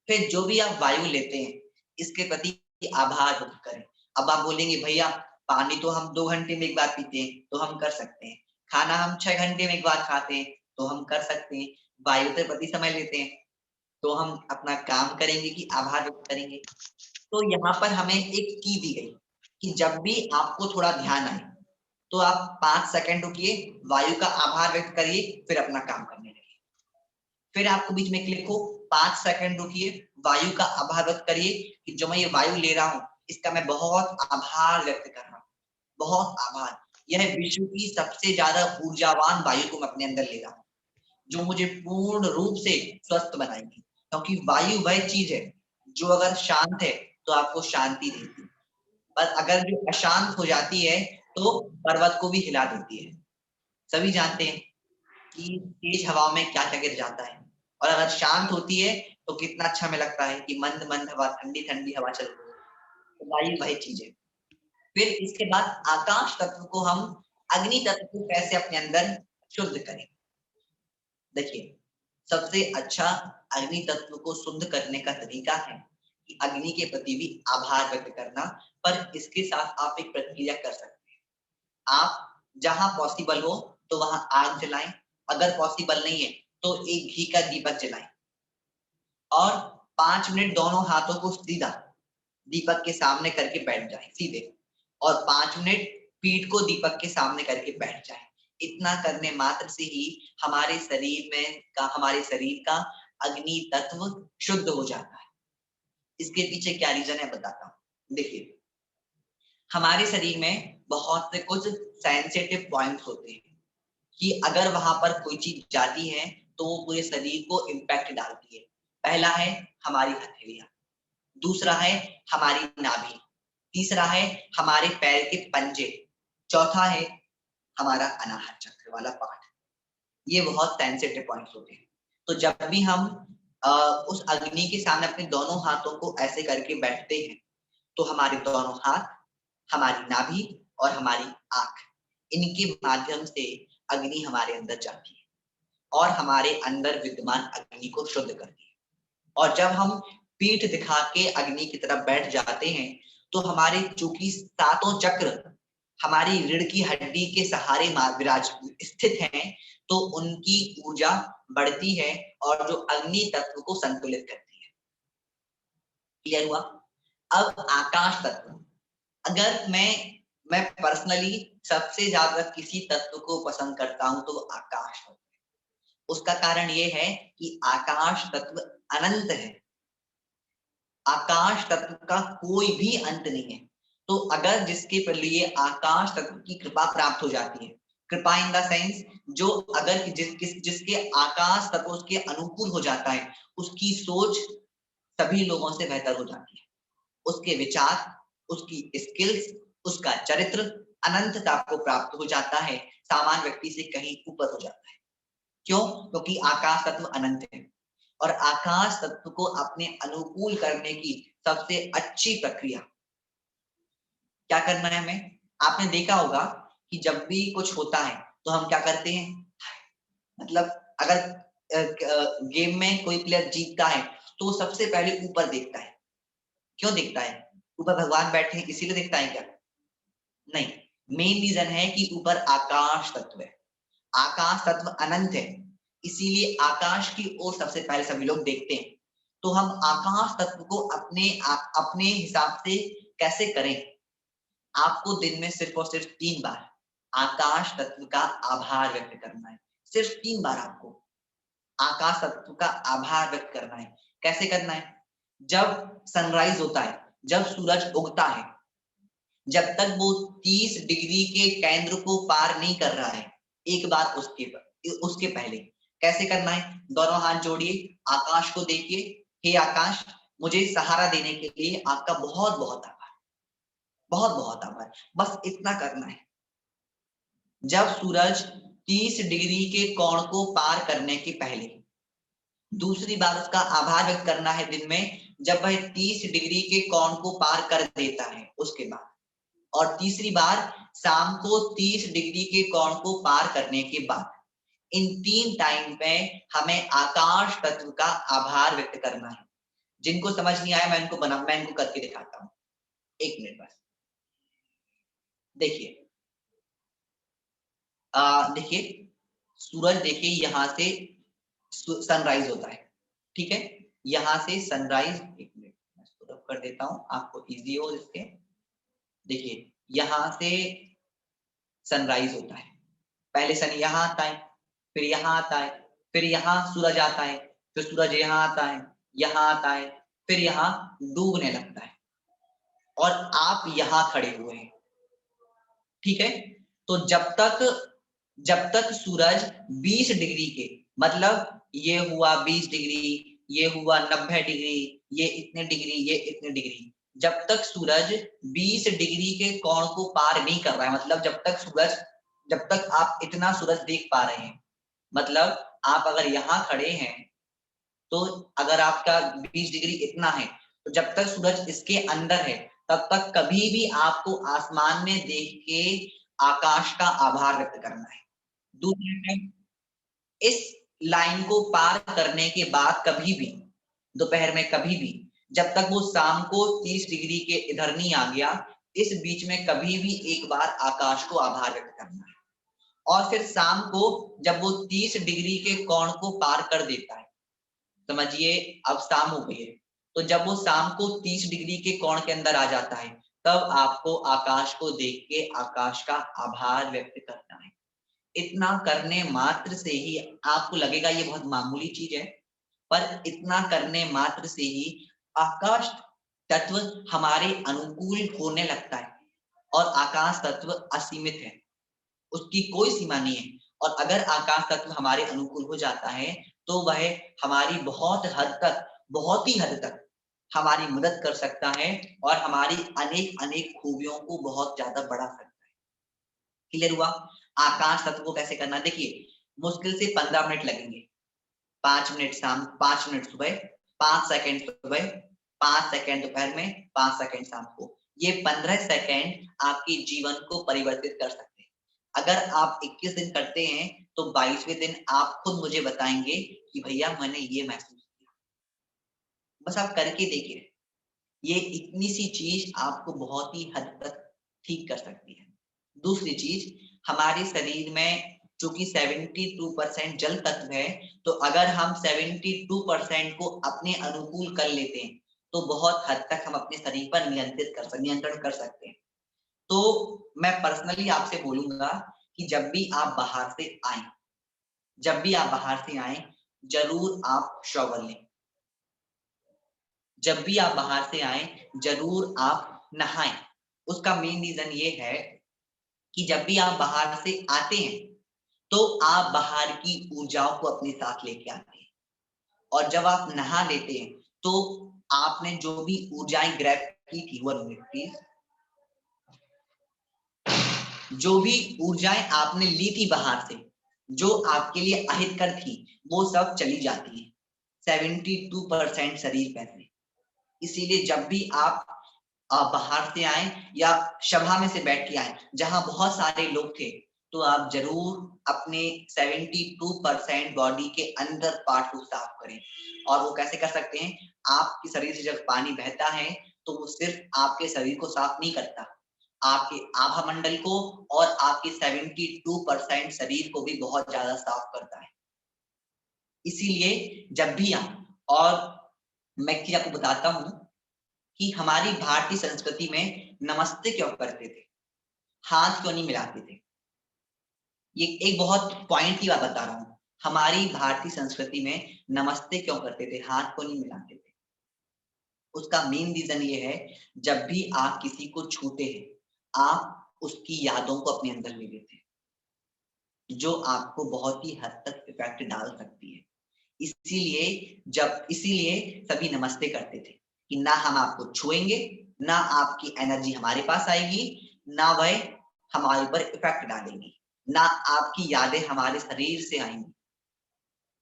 फिर जो भी आप वायु लेते हैं इसके प्रति आभार व्यक्त करें। अब आप बोलेंगे भैया पानी तो हम 2 घंटे में एक बार पीते हैं तो हम कर सकते हैं, खाना हम 6 घंटे में एक बार खाते हैं तो हम कर सकते हैं, वायु के प्रति समय लेते हैं तो हम अपना काम करेंगे कि आभार व्यक्त करेंगे। तो यहाँ पर हमें एक की दी गई कि जब भी आपको थोड़ा ध्यान आए तो आप 5 सेकंड रुकिए, वायु का आभार व्यक्त करिए, फिर अपना काम करने लगिए। फिर आपको बीच में क्लिक हो, 5 सेकंड रुकिए, वायु का आभार व्यक्त करिए कि जो मैं ये वायु ले रहा हूँ इसका मैं बहुत आभार व्यक्त कर रहा हूँ, बहुत आभार। यह विश्व की सबसे ज्यादा ऊर्जावान वायु को मैं अपने अंदर ले रहा हूँ जो मुझे पूर्ण रूप से स्वस्थ बनाएगी। क्योंकि वायु वह चीज है जो अगर शांत है तो आपको शांति देती है, पर अगर जो अशांत हो जाती है तो पर्वत को भी हिला देती है। सभी जानते हैं कि तेज हवा में क्या क्या गिर जाता है, और अगर शांत होती है तो कितना अच्छा हमें लगता है कि मंद मंद हवा, ठंडी ठंडी हवा चल रही है। तो वायु वही चीज है। फिर इसके बाद आकाश तत्व को हम अग्नि तत्व को कैसे अपने अंदर शुद्ध करें? देखिए सबसे अच्छा अग्नि तत्व को शुद्ध करने का तरीका है कि अग्नि के प्रति भी आभार व्यक्त करना, पर इसके साथ आप एक प्रक्रिया कर सकते हैं। आप जहां पॉसिबल हो तो वहां आग जलाएं, अगर पॉसिबल नहीं है तो एक घी का दीपक जलाएं और 5 मिनट दोनों हाथों को सीधा दीपक के सामने करके बैठ जाएं सीधे, और 5 मिनट पीठ को दीपक के सामने करके बैठ जाएं। इतना करने मात्र से ही हमारे शरीर का अग्नि तत्व शुद्ध हो जाता है। इसके पीछे क्या रीजन है बताता हूँ। देखिए हमारे शरीर में बहुत से कुछ सेंसिटिव पॉइंट्स होते हैं कि अगर वहां पर कोई चीज जाती है तो वो पूरे शरीर को इम्पैक्ट डालती है। पहला है हमारी हथेलियां, दूसरा है हमारी नाभि, तीसरा है हमारे पैर के पंजे, चौथा है हमारा अनाहत चक्र वाला पार्ट। ये बहुत सेंसिटिव पॉइंट्स होते हैं। तो जब भी हम उस अग्नि के सामने अपने दोनों हाथों को ऐसे करके बैठते हैं तो हमारे दोनों हाथ, हमारी नाभि और हमारी आंख, इनके माध्यम से अग्नि हमारे अंदर जाती है और हमारे अंदर विद्यमान अग्नि को शुद्ध करती है। और जब हम पीठ दिखा के अग्नि की तरफ बैठ जाते हैं तो हमारे चूंकि सातों चक्र हमारी रीढ़ की हड्डी के सहारे विराज स्थित हैं तो उनकी ऊर्जा बढ़ती है और जो अग्नि तत्व को संतुलित करती है। क्लियर हुआ? अब आकाश तत्व, अगर मैं मैं पर्सनली सबसे ज्यादा किसी तत्व को पसंद करता हूं तो वो आकाश तत्व है। उसका कारण ये है कि आकाश तत्व अनंत है। आकाश तत्व का कोई भी अंत नहीं है। तो अगर जिसके लिए आकाश तत्व की कृपा प्राप्त हो जाती है, कृपा इन द सेंस जो अगर जिसके आकाश तत्व उसके अनुकूल हो जाता है, उसकी सोच सभी लोगों से बेहतर हो जाती है। उसके विचार, उसकी स्किल्स, उसका चरित्र अनंतता को प्राप्त हो जाता है, सामान्य व्यक्ति से कहीं ऊपर हो जाता है। क्यों? क्योंकि आकाश तत्व अनंत है और आकाश तत्व को अपने अनुकूल करने की सबसे अच्छी प्रक्रिया क्या करना है हमें? आपने देखा होगा कि जब भी कुछ होता है तो हम क्या करते हैं, मतलब अगर गेम में कोई प्लेयर जीतता है तो वो सबसे पहले ऊपर देखता है। क्यों देखता है? ऊपर भगवान बैठे हैं इसीलिए देखता है क्या? नहीं, मेन रीजन है कि ऊपर आकाश तत्व है, आकाश तत्व अनंत है, इसीलिए आकाश की ओर सबसे पहले सभी लोग देखते हैं। तो हम आकाश तत्व को अपने हिसाब से कैसे करें? आपको दिन में सिर्फ और सिर्फ 3 बार आकाश तत्व का आभार व्यक्त करना है। सिर्फ 3 बार आपको आकाश तत्व का आभार व्यक्त करना है। कैसे करना है? जब सनराइज होता है, जब सूरज उगता है, जब तक वो 30 डिग्री के केंद्र को पार नहीं कर रहा है, एक बार उसके पहले कैसे करना है? दोनों हाथ जोड़िए, आकाश को देखिए, हे आकाश, मुझे सहारा देने के लिए आपका बहुत बहुत आभार, बहुत बहुत आभार। बस इतना करना है। जब सूरज 30 डिग्री के कोण को पार करने के पहले, दूसरी बार उसका आभार व्यक्त करना है दिन में जब वह 30 डिग्री के कोण को पार कर देता है उसके बाद, और तीसरी बार शाम को 30 डिग्री के कोण को पार करने के बाद। इन 3 टाइम पे हमें आकाश तत्व का आभार व्यक्त करना है। जिनको समझ नहीं आया मैं इनको करके दिखाता हूँ। 1 मिनट बस। देखिए, देखिए सूरज, देखिए यहां से सनराइज होता है, ठीक है? यहां से सनराइज, 1 मिनट मैं इसको रब कर देता हूं आपको इजी हो इसके। देखिए यहां से सनराइज होता है, पहले सन यहाँ आता है, फिर यहाँ आता है, फिर यहाँ सूरज आता है, फिर सूरज यहाँ आता है, यहाँ आता है, फिर यहाँ डूबने लगता है और आप यहाँ खड़े हुए हैं, ठीक है? तो जब तक सूरज 20 डिग्री के, मतलब ये हुआ 20 डिग्री, ये हुआ 90 डिग्री, ये इतने डिग्री, ये इतने डिग्री, जब तक सूरज 20 डिग्री के कोण को पार नहीं कर रहा है, मतलब जब तक आप इतना सूरज देख पा रहे हैं, मतलब आप अगर यहाँ खड़े हैं तो अगर आपका 20 डिग्री इतना है, तो जब तक सूरज इसके अंदर है तब तक कभी भी आपको आसमान में देख के आकाश का आभार व्यक्त करना है। दूसरा है, इस लाइन को पार करने के बाद कभी भी दोपहर में कभी भी, जब तक वो शाम को 30 डिग्री के इधर नहीं आ गया, इस बीच में कभी भी एक बार आकाश को आभार व्यक्त करना है। और फिर शाम को जब वो 30 डिग्री के कोण को पार कर देता है, समझिए अब शाम हो गई है, तो जब वो शाम को 30 डिग्री के कोण के अंदर आ जाता है, तब आपको आकाश को देख के आकाश का आभार व्यक्त करना है। इतना करने मात्र से ही आपको लगेगा ये बहुत मामूली चीज है, पर इतना करने मात्र से ही आकाश तत्व हमारे अनुकूल होने लगता है और आकाश तत्व असीमित है, उसकी कोई सीमा नहीं है। और अगर आकाश तत्व हमारे अनुकूल हो जाता है तो वह हमारी बहुत ही हद तक हमारी मदद कर सकता है और हमारी अनेक अनेक खूबियों को बहुत ज्यादा बढ़ा सकता है। क्लियर हुआ? आकाश तत्व को कैसे करना? देखिए, मुश्किल से 15 मिनट लगेंगे। 5 मिनट शाम, 5 मिनट सुबह, 5 सेकंड सुबह, 5 सेकंड दोपहर में, 5 सेकंड शाम को। ये 15 सेकंड आपके जीवन को परिवर्तित कर सकते हैं। अगर आप 21 दिन करते हैं तो 22वें दिन आप खुद मुझे बताएंगे कि भैया मैंने ये महसूस किया। बस आप करके देखिए, ये इतनी सी चीज आपको बहुत ही हद तक ठीक कर सकती है। दूसरी चीज, हमारे शरीर में चूंकि 72% जल तत्व है, तो अगर हम 72% को अपने अनुकूल कर लेते हैं तो बहुत हद तक हम अपने शरीर पर नियंत्रण कर सकते हैं। तो मैं पर्सनली आपसे बोलूंगा कि जब भी आप बाहर से आए, जब भी आप बाहर से आए, जरूर आप शॉवर लें। जब भी आप बाहर से आए, जरूर आप नहाएं। उसका मेन रीजन ये है कि जब भी आप बाहर से आते हैं, तो आप बाहर की ऊर्जाओं को अपने साथ लेके आते हैं, और जब आप नहा लेते हैं, तो आपने जो भी ऊर्जाएं ग्रैब की थी, 1 मिनट प्लीज, जो भी ऊर्जाएं आपने ली थी बाहर से, जो आपके लिए अहितकर थी, वो सब चली जाती है 72% शरीर में से। इसीलिए जब भी आप बाहर से आए या सभा में से बैठ के आए जहां बहुत सारे लोग थे, तो आप जरूर अपने 72% बॉडी के अंदर पार्ट को साफ करें। और वो कैसे कर सकते हैं? आपके शरीर से जब पानी बहता है, तो वो सिर्फ आपके शरीर को साफ नहीं करता, आपके आभा मंडल को और आपके 72% शरीर को भी बहुत ज्यादा साफ करता है। इसीलिए जब भी आप, और मैं एक चीज आपको बताता हूं कि हमारी भारतीय संस्कृति में नमस्ते क्यों करते थे, हाथ क्यों नहीं मिलाते थे। ये एक बहुत पॉइंट की बात बता रहा हूं। हमारी भारतीय संस्कृति में नमस्ते क्यों करते थे, हाथ क्यों नहीं मिलाते थे? उसका मेन रीजन ये है, जब भी आप किसी को छूते हैं, आप उसकी यादों को अपने अंदर ले लेते हैं, जो आपको बहुत ही हद तक इफेक्ट डाल सकती है। इसीलिए सभी नमस्ते करते थे कि ना हम आपको छुएंगे, ना आपकी एनर्जी हमारे पास आएगी, ना वह हमारे ऊपर इफेक्ट डालेंगी, ना आपकी यादें हमारे शरीर से आएंगी।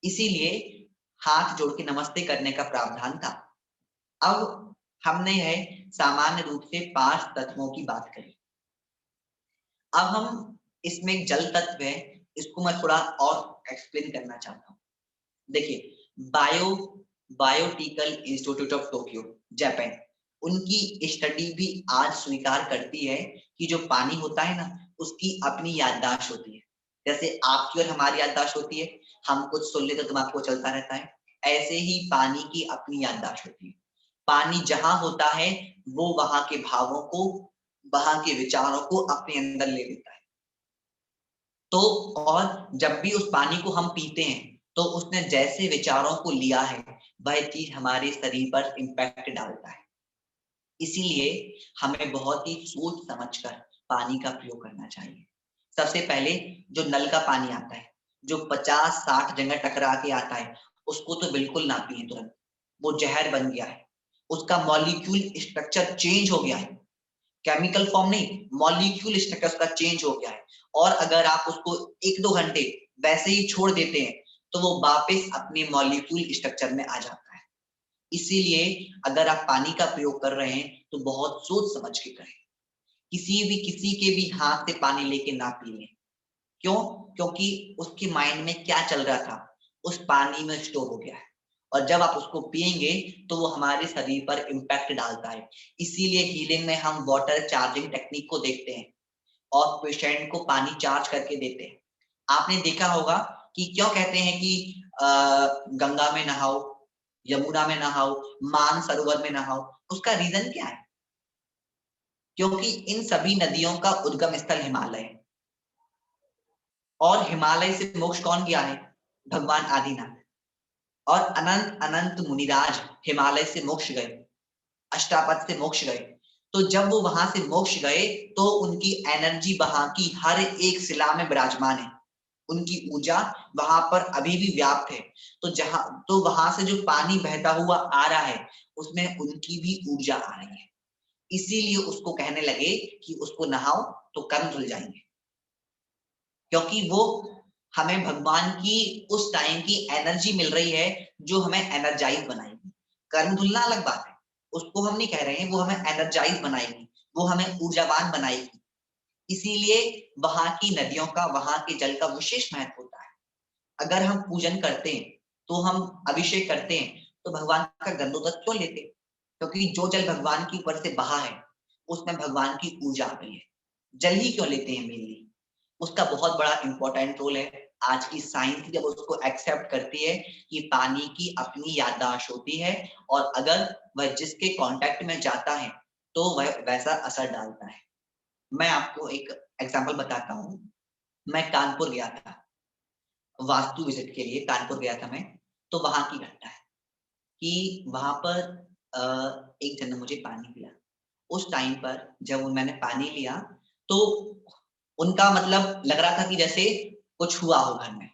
इसीलिए हाथ जोड़ के नमस्ते करने का प्रावधान था। अब हमने है सामान्य रूप से 5 तत्वों की बात करी। अब हम इसमें एक जल तत्व है, इसको मैं थोड़ा और एक्सप्लेन करना चाहता हूँ। देखिए, biotical institute of Tokyo, Japan, उनकी स्टडी भी आज स्वीकार करती है कि जो पानी होता है ना, उसकी अपनी याददाश्त होती है। जैसे आपकी और हमारी याददाश्त होती है, हम कुछ सुन लेते तो दिमाग को चलता रहता है, ऐसे ही पानी की अपनी याददाश्त होती है। पानी जहां होता है, वो वहां के भावों को, वहां के विचारों को अपने अंदर ले लेता है। तो और जब भी उस पानी को हम पीते हैं, तो उसने जैसे विचारों को लिया है, वह चीज हमारे शरीर पर इम्पैक्ट डालता है। इसीलिए हमें बहुत ही सोच समझकर पानी का प्रयोग करना चाहिए। सबसे पहले जो नल का पानी आता है, जो 50-60 जगह टकरा के आता है, उसको तो बिल्कुल ना पिए तुरंत, वो जहर बन गया है। उसका मॉलिक्यूल स्ट्रक्चर चेंज हो गया है, केमिकल फॉर्म नहीं, मॉलिक्यूल स्ट्रक्चर उसका चेंज हो गया है। और अगर आप उसको 1-2 घंटे वैसे ही छोड़ देते हैं, तो वो वापस अपने मॉलिक्यूल स्ट्रक्चर में आ जाता है। इसीलिए अगर आप पानी का प्रयोग कर रहे हैं, तो बहुत सोच समझ के करें। किसी के भी हाथ से पानी लेके ना पिए। क्यों? क्योंकि उसके माइंड में क्या चल रहा था, उस पानी में स्टोर हो गया है, और जब आप उसको पिएंगे, तो वो हमारे शरीर पर इम्पैक्ट डालता है। इसीलिए हीलिंग में हम वाटर चार्जिंग टेक्निक को देखते हैं और पेशेंट को पानी चार्ज करके देते हैं। आपने देखा होगा कि क्यों कहते हैं कि गंगा में नहाओ, यमुना में नहाओ, मानसरोवर में नहाओ। उसका रीजन क्या है? क्योंकि इन सभी नदियों का उद्गम स्थल हिमालय है, और हिमालय से मोक्ष कौन गया है? भगवान आदिनाथ। और अनंत अनंत मुनिराज हिमालय से मोक्ष गए, अष्टापद से मोक्ष गए। तो जब वो वहां से मोक्ष गए, तो उनकी एनर्जी वहां की हर एक शिला में विराजमान है, उनकी ऊर्जा वहां पर अभी भी व्याप्त है। तो वहां से जो पानी बहता हुआ आ रहा है, उसमें उनकी भी ऊर्जा आ रही है। इसीलिए उसको कहने लगे कि उसको नहाओ तो कर्म धुल जाएंगे, क्योंकि वो हमें भगवान की उस टाइम की एनर्जी मिल रही है, जो हमें एनर्जाइज बनाएगी। कर्म धुलना अलग बात है, उसको हम नहीं कह रहे हैं, वो हमें एनर्जाइज बनाएगी, वो हमें ऊर्जावान बनाएगी। इसीलिए वहां की नदियों का, वहां के जल का विशेष महत्व होता है। अगर हम पूजन करते हैं, तो हम अभिषेक करते हैं, तो भगवान का गंधोदक क्यों लेते? क्योंकि जो जल भगवान के ऊपर से बहा है, उसमें भगवान की ऊर्जा आ गई है। जल ही क्यों लेते हैं मेनली? उसका बहुत बड़ा इंपॉर्टेंट रोल है। आज की साइंस जब उसको एक्सेप्ट करती है कि पानी की अपनी याददाश्त होती है, और अगर वह जिसके कांटेक्ट में जाता है, तो वह वैसा असर डालता है। मैं आपको एक एग्जांपल बताता हूँ। मैं कानपुर गया था, वास्तु विजिट के लिए कानपुर गया था मैं। तो वहां की घटना है कि वहां पर एक जन ने मुझे पानी पिया। उस टाइम पर जब मैंने पानी लिया तो उनका मतलब लग रहा था कि जैसे कुछ हुआ हो घर में।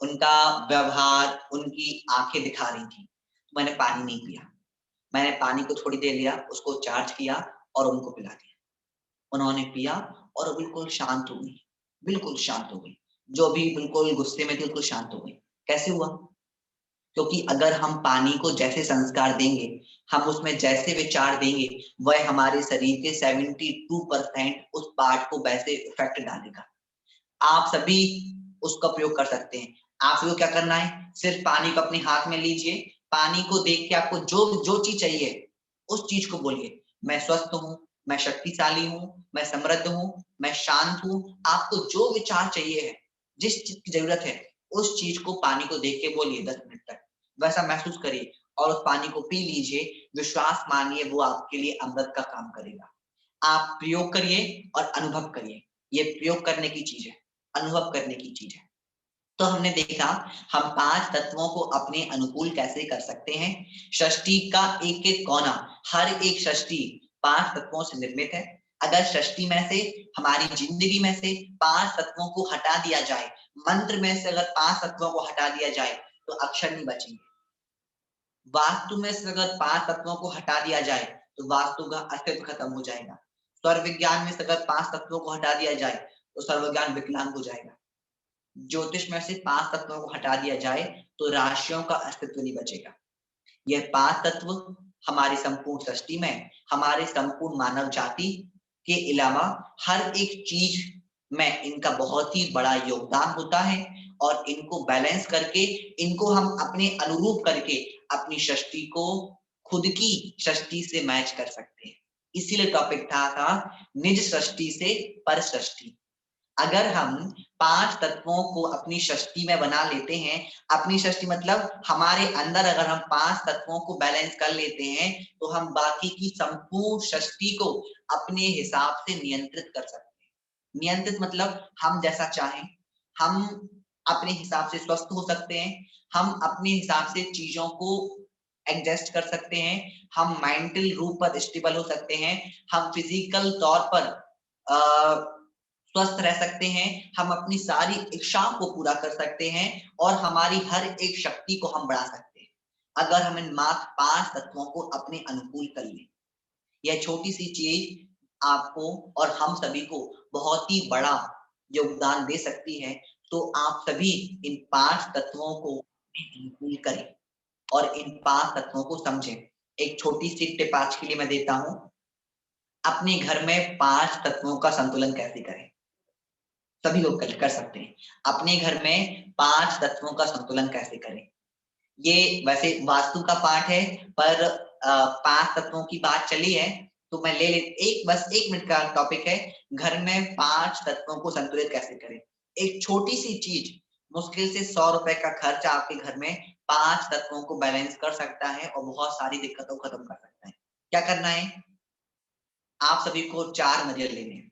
उनका व्यवहार, उनकी आंखें दिखा रही थी। तो मैंने पानी नहीं पिया। मैंने पानी को थोड़ी देर लिया, उसको चार्ज किया और उनको पिला दिया। उन्होंने पिया और बिल्कुल शांत हो गई, बिल्कुल शांत हो गई। जो भी बिल्कुल गुस्से में थी बिल्कुल शांत हो गई। कैसे हुआ? क्योंकि अगर हम पानी को जैसे संस्कार देंगे, हम उसमें जैसे विचार देंगे, वह हमारे शरीर के 72% उस पार्ट को वैसे इफेक्ट डालेगा। आप सभी उसका प्रयोग कर सकते हैं। आपको क्या करना है, सिर्फ पानी को अपने हाथ में लीजिए। पानी को देख के आपको जो जो चीज चाहिए उस चीज को बोलिए। मैं स्वस्थ हूँ, मैं शक्तिशाली हूँ, मैं समृद्ध हूँ, मैं शांत हूँ। आपको जो विचार चाहिए है, जिस चीज की जरूरत है, उस चीज को पानी को देख के बोलिए 10 मिनट तक। वैसा महसूस करिए और उस पानी को पी लीजिए। विश्वास मानिए वो आपके लिए अमृत का काम करेगा। आप प्रयोग करिए और अनुभव करिए। ये प्रयोग करने की चीज है, अनुभव करने की चीज है। तो हमने देखा हम 5 तत्वों को अपने अनुकूल कैसे कर सकते हैं। षष्ठी का एक एक कोना, हर एक षष्ठी 5 तत्वों से निर्मित है। अगर षष्ठी में से, हमारी जिंदगी में से 5 तत्वों को हटा दिया जाए, मंत्र में से अगर 5 तत्वों को हटा दिया जाए तो अक्षर नहीं बचेंगे। वास्तु में से अगर 5 तत्वों को हटा दिया जाए तो वास्तु का अस्तित्व खत्म हो जाएगा। स्वर विज्ञान में से अगर 5 तत्वों को हटा दिया जाए तो स्वर विज्ञान विकलांग हो जाएगा। ज्योतिष में से 5 तत्वों को हटा दिया जाए तो राशियों का अस्तित्व नहीं बचेगा। यह 5 तत्व हमारी संपूर्ण सृष्टि में, हमारे संपूर्ण मानव जाति के अलावा हर एक चीज में इनका बहुत ही बड़ा योगदान होता है। और इनको बैलेंस करके, इनको हम अपने अनुरूप करके अपनी सृष्टि को खुद की सृष्टि से मैच कर सकते हैं। इसीलिए टॉपिक था निज सृष्टि से पर सृष्टि। अगर हम 5 तत्वों को अपनी सृष्टि में बना लेते हैं, अपनी सृष्टि मतलब हमारे अंदर अगर हम 5 तत्वों को बैलेंस कर लेते हैं तो हम बाकी की संपूर्ण सृष्टि को अपने हिसाब से नियंत्रित कर सकते हैं। नियंत्रित मतलब हम जैसा चाहें, हम अपने हिसाब से स्वस्थ हो सकते हैं, हम अपने हिसाब से चीजों को एडजस्ट कर सकते हैं, हम मेंटल रूप पर स्टेबल हो सकते हैं, हम फिजिकल तौर पर स्वस्थ रह सकते हैं, हम अपनी सारी इच्छाओं को पूरा कर सकते हैं और हमारी हर एक शक्ति को हम बढ़ा सकते हैं अगर हम इन मात्र 5 तत्वों को अपने अनुकूल कर लें। यह छोटी सी चीज आपको और हम सभी को बहुत ही बड़ा योगदान दे सकती है। तो आप सभी इन 5 तत्वों को अनुकूल करें और इन 5 तत्वों को समझें। एक छोटी सी टिप आज के लिए मैं देता हूं, अपने घर में 5 तत्वों का संतुलन कैसे करें। सभी लोग कर सकते हैं। अपने घर में 5 तत्वों का संतुलन कैसे करें। ये वैसे वास्तु का पाठ है, पर 5 तत्वों की बात चली है तो मैं ले एक बस 1 मिनट का टॉपिक है। घर में 5 तत्वों को संतुलित कैसे करें। एक छोटी सी चीज, मुश्किल से 100 रुपए का खर्च आपके घर में 5 तत्वों को बैलेंस कर सकता है और बहुत सारी दिक्कतों को खत्म कर सकता है। क्या करना है, आप सभी को 4 नारियल लेने हैं।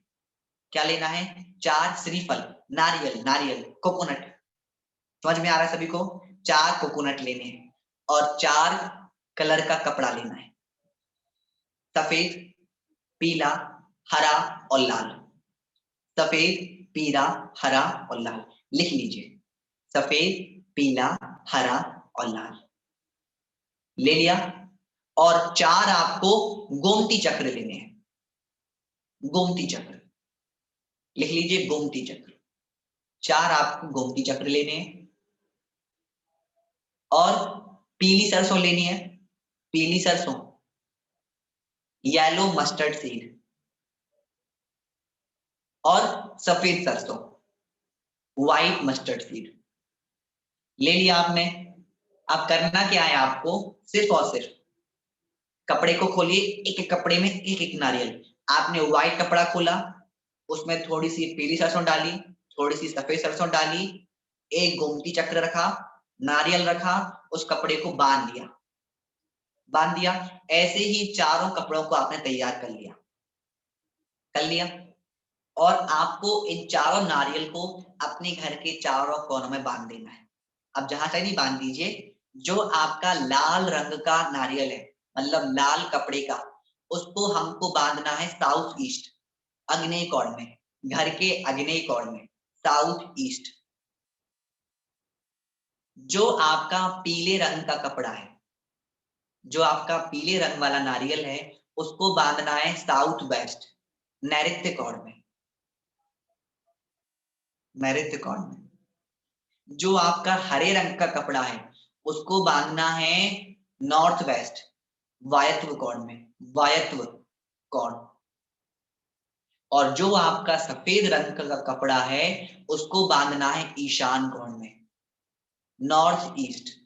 क्या लेना है? 4 श्रीफल, नारियल, नारियल कोकोनट। समझ में आ रहा है सभी को? 4 कोकोनट लेने हैं और 4 कलर का कपड़ा लेना है, सफेद, पीला, हरा और लाल। सफेद, पीला, हरा और लाल। लिख लीजिए, सफेद, पीला, हरा और लाल। ले लिया। और 4 आपको गोमती चक्र लेने हैं। गोमती चक्र लिख लीजिए, गोमती चक्र। 4 आपको गोमती चक्र लेने हैं और पीली सरसों लेनी है। पीली सरसों, येलो मस्टर्ड सीड और सफेद सरसों, व्हाइट मस्टर्ड सीड। ले लिया आपने। अब करना क्या है आपको, सिर्फ और सिर्फ कपड़े को खोलिए, एक एक कपड़े में एक एक नारियल। आपने व्हाइट कपड़ा खोला, उसमें थोड़ी सी पीली सरसों डाली, थोड़ी सी सफेद सरसों डाली, एक गोमती चक्र रखा, नारियल रखा, उस कपड़े को बांध दिया। बांध दिया। ऐसे ही चारों कपड़ों को आपने तैयार कर लिया। कर लिया। और आपको इन चारों नारियल को अपने घर के चारों कोनों में बांध देना है। अब जहां चाहे नहीं बांध दीजिए। जो आपका लाल रंग का नारियल है, मतलब लाल कपड़े का, उसको हमको बांधना है साउथ ईस्ट, आग्नेय कोण में, घर के आग्नेय कोण में, साउथ ईस्ट। जो आपका पीले रंग का कपड़ा है, जो आपका पीले रंग वाला नारियल है, उसको बांधना है साउथ वेस्ट, नैऋत्य कोण में, नैऋत्य कोण में। जो आपका हरे रंग का कपड़ा है, उसको बांधना है नॉर्थ वेस्ट, वायव्य कोण में, वायव्य कोण। और जो आपका सफेद रंग का कपड़ा है, उसको बांधना है ईशान कोण में, नॉर्थ ईस्ट।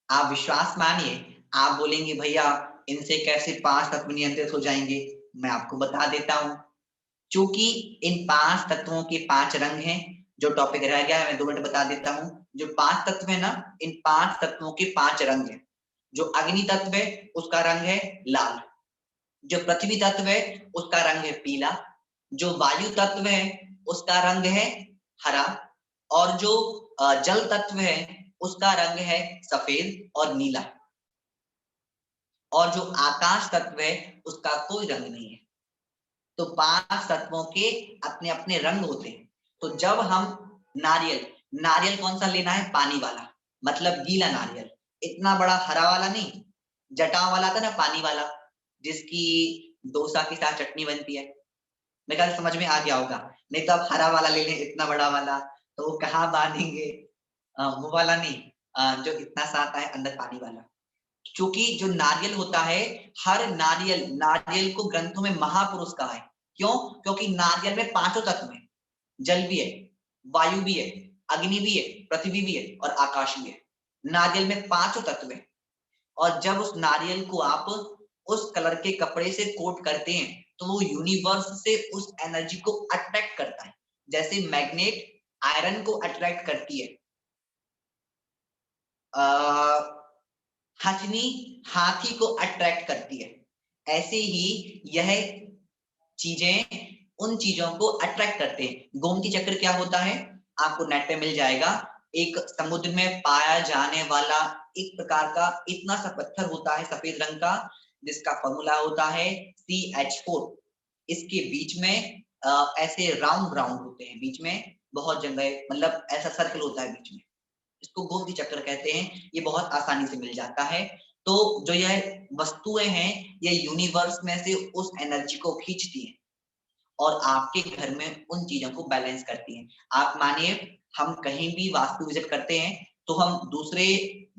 आप विश्वास मानिए, आप बोलेंगे भैया इनसे कैसे 5 तत्व नियंत्रित हो जाएंगे। मैं आपको बता देता हूं। चूंकि इन 5 तत्वों के 5 रंग हैं, जो टॉपिक रह गया है मैं 2 मिनट बता देता हूं। जो 5 तत्व है ना, इन 5 तत्वों के 5 रंग हैं। जो अग्नि तत्व है उसका रंग है लाल, जो पृथ्वी तत्व है उसका रंग है पीला, जो वायु तत्व है उसका रंग है हरा, और जो जल तत्व है उसका रंग है सफेद और नीला, और जो आकाश तत्व है उसका कोई रंग नहीं है। तो 5 तत्वों के अपने अपने रंग होते हैं। तो जब हम नारियल, नारियल कौन सा लेना है? पानी वाला, मतलब गीला नारियल, इतना बड़ा हरा वाला नहीं, जटाओ वाला था ना, पानी वाला, जिसकी डोसा के साथ चटनी बनती है। मेरे ख्याल समझ में आ गया होगा। नहीं तो आप हरा वाला ले लें, इतना बड़ा वाला, तो वो कहाँ बांधेंगे? वो वाला नहीं, जो इतना सा आता है अंदर पानी वाला। क्योंकि जो नारियल होता है, हर नारियल, नारियल को ग्रंथों में महापुरुष कहा है। क्यों? क्योंकि नारियल में 5 तत्व हैं, जल भी है, वायु भी है, अग्नि भी है, पृथ्वी भी है और आकाश भी है। नारियल में 5 तत्व है। और जब उस नारियल को आप उस कलर के कपड़े से कोट करते हैं, तो वो यूनिवर्स से उस एनर्जी को अट्रैक्ट करता है। जैसे मैग्नेट आयरन को अट्रैक्ट करती है, हथनी हाथी को अट्रैक्ट करती है, ऐसे ही यह चीजें उन चीजों को अट्रैक्ट करते हैं। गोमती चक्र क्या होता है? आपको नेट पे मिल जाएगा। एक समुद्र में पाया जाने वाला एक प्रकार का इतना सा पत्थर होता है सफेद रंग का, जिसका फॉर्मूला होता है CH4। इसके बीच में ऐसे राउंड राउंड होते हैं, बीच में बहुत जगह, मतलब ऐसा सर्कल होता है बीच में, इसको गोमती चक्र कहते हैं। ये बहुत आसानी से मिल जाता है। तो जो यह वस्तुएं हैं, ये यूनिवर्स में से उस एनर्जी को खींचती हैं और आपके घर में उन चीजों को बैलेंस करती हैं। आप मानिए, हम कहीं भी वास्तु विजिट करते हैं, तो हम दूसरे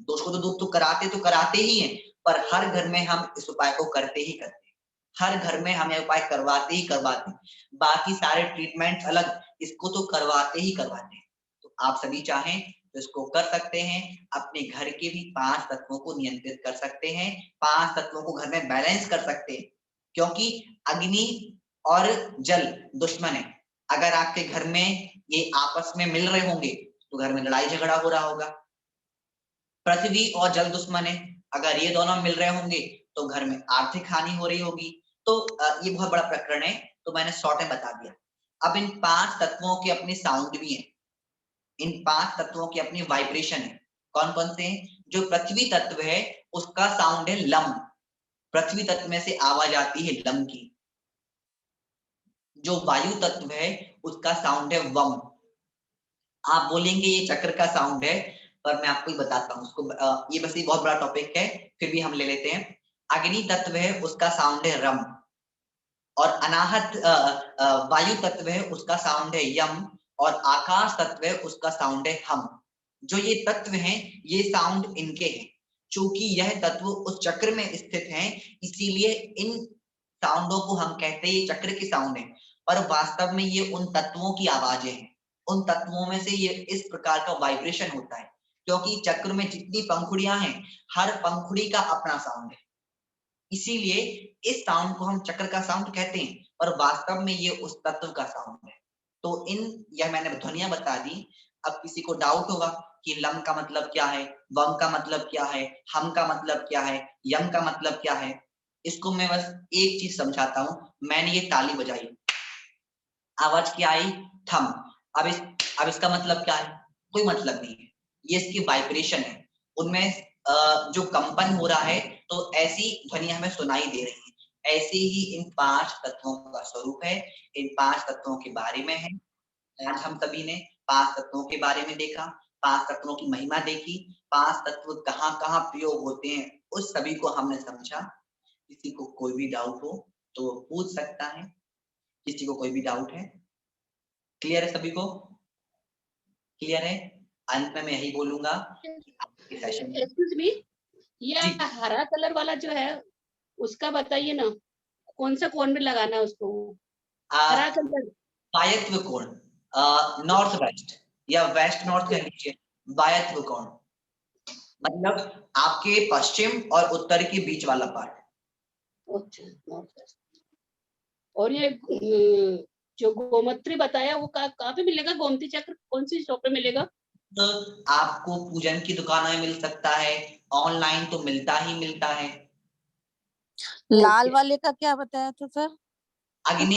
दोष को तो दूर तो कराते ही हैं, पर हर घर में हम इस उपाय को करते ही करते हैं। हर घर में हम यह उपाय करवाते ही करवाते हैं। बाकी सारे ट्रीटमेंट अलग, इसको तो करवाते ही करवाते हैं। तो आप सभी चाहें तो इसको कर सकते हैं। अपने घर के भी 5 तत्वों को नियंत्रित कर सकते हैं, 5 तत्वों को घर में बैलेंस कर सकते हैं। क्योंकि अग्नि और जल दुश्मन है। अगर आपके घर में ये आपस में मिल रहे होंगे, तो घर में लड़ाई झगड़ा हो रहा होगा। पृथ्वी और जल दुश्मन है, अगर ये दोनों मिल रहे होंगे, तो घर में आर्थिक हानि हो रही होगी। तो ये बहुत बड़ा प्रकरण है, तो मैंने शॉर्ट में बता दिया। अब इन 5 तत्वों के अपने साउंड भी हैं, इन 5 तत्वों की अपनी वाइब्रेशन है। कौन कौन से हैं? जो पृथ्वी तत्व है उसका साउंड है लम, पृथ्वी तत्व में से आवाज आती है लम की। जो वायु तत्व है उसका साउंड है वम। आप बोलेंगे ये चक्र का साउंड है, पर मैं आपको ही बताता हूँ उसको। ये बस ये बहुत बड़ा टॉपिक है, फिर भी हम ले लेते हैं। अग्नि तत्व है उसका साउंड है रम, और अनाहत वायु तत्व है उसका साउंड है यम, और आकाश तत्व है उसका साउंड है हम। जो ये तत्व हैं, ये साउंड इनके हैं। चूंकि यह तत्व उस चक्र में स्थित हैं, इसीलिए इन साउंडों को हम कहते हैं ये चक्र के साउंड है, पर वास्तव में ये उन तत्वों की आवाजें हैं। उन तत्वों में से ये इस प्रकार का वाइब्रेशन होता है, क्योंकि चक्र में जितनी पंखुड़ियां हैं, हर पंखुड़ी का अपना साउंड है। इसीलिए इस साउंड को हम चक्र का साउंड कहते हैं, और वास्तव में ये उस तत्व का साउंड है। तो यह मैंने ध्वनियां बता दी। अब किसी को डाउट होगा कि लम का मतलब क्या है, वम का मतलब क्या है, हम का मतलब क्या है, यम का मतलब क्या है। इसको मैं बस एक चीज समझाता हूँ। मैंने ये ताली बजाई, आवाज क्या आई? थम। अब इसका मतलब क्या है? कोई मतलब नहीं है, ये इसकी वाइब्रेशन है, उनमें जो कंपन हो रहा है, तो ऐसी ध्वनि हमें सुनाई दे रही है। ऐसे ही इन 5 तत्वों का स्वरूप है, इन 5 तत्वों के बारे में है। आज हम सभी ने 5 तत्वों के बारे में देखा, 5 तत्वों की महिमा देखी, 5 तत्व कहाँ-कहाँ प्रयोग होते हैं, उस सभी को हमने समझा। किसी को कोई भी डाउट हो तो वो पूछ सकता है, किसी को कोई भी डाउट है? क्लियर है सभी को? क्लियर है? अंत में मैं यही बोलूंगा कि आपके सेशन एक्सक्यूज मी, ये जी हरा कलर वाला जो है उसका बताइए ना, कौन सा कोण में लगाना है उसको? हरा कलर वायत्व कोण, नॉर्थ वेस्ट या वेस्ट नॉर्थ कह लीजिए, वायत्व कोण मतलब आपके पश्चिम और उत्तर के बीच वाला पार्ट। और ये जो गोमत्री बताया वो कहाँ पे मिलेगा? गोमती चक्र कौन सी शॉप पे मिलेगा? तो आपको पूजन की दुकानों में मिल सकता है, ऑनलाइन तो मिलता ही मिलता है। लाल वाले का क्या बताया था सर? अग्नि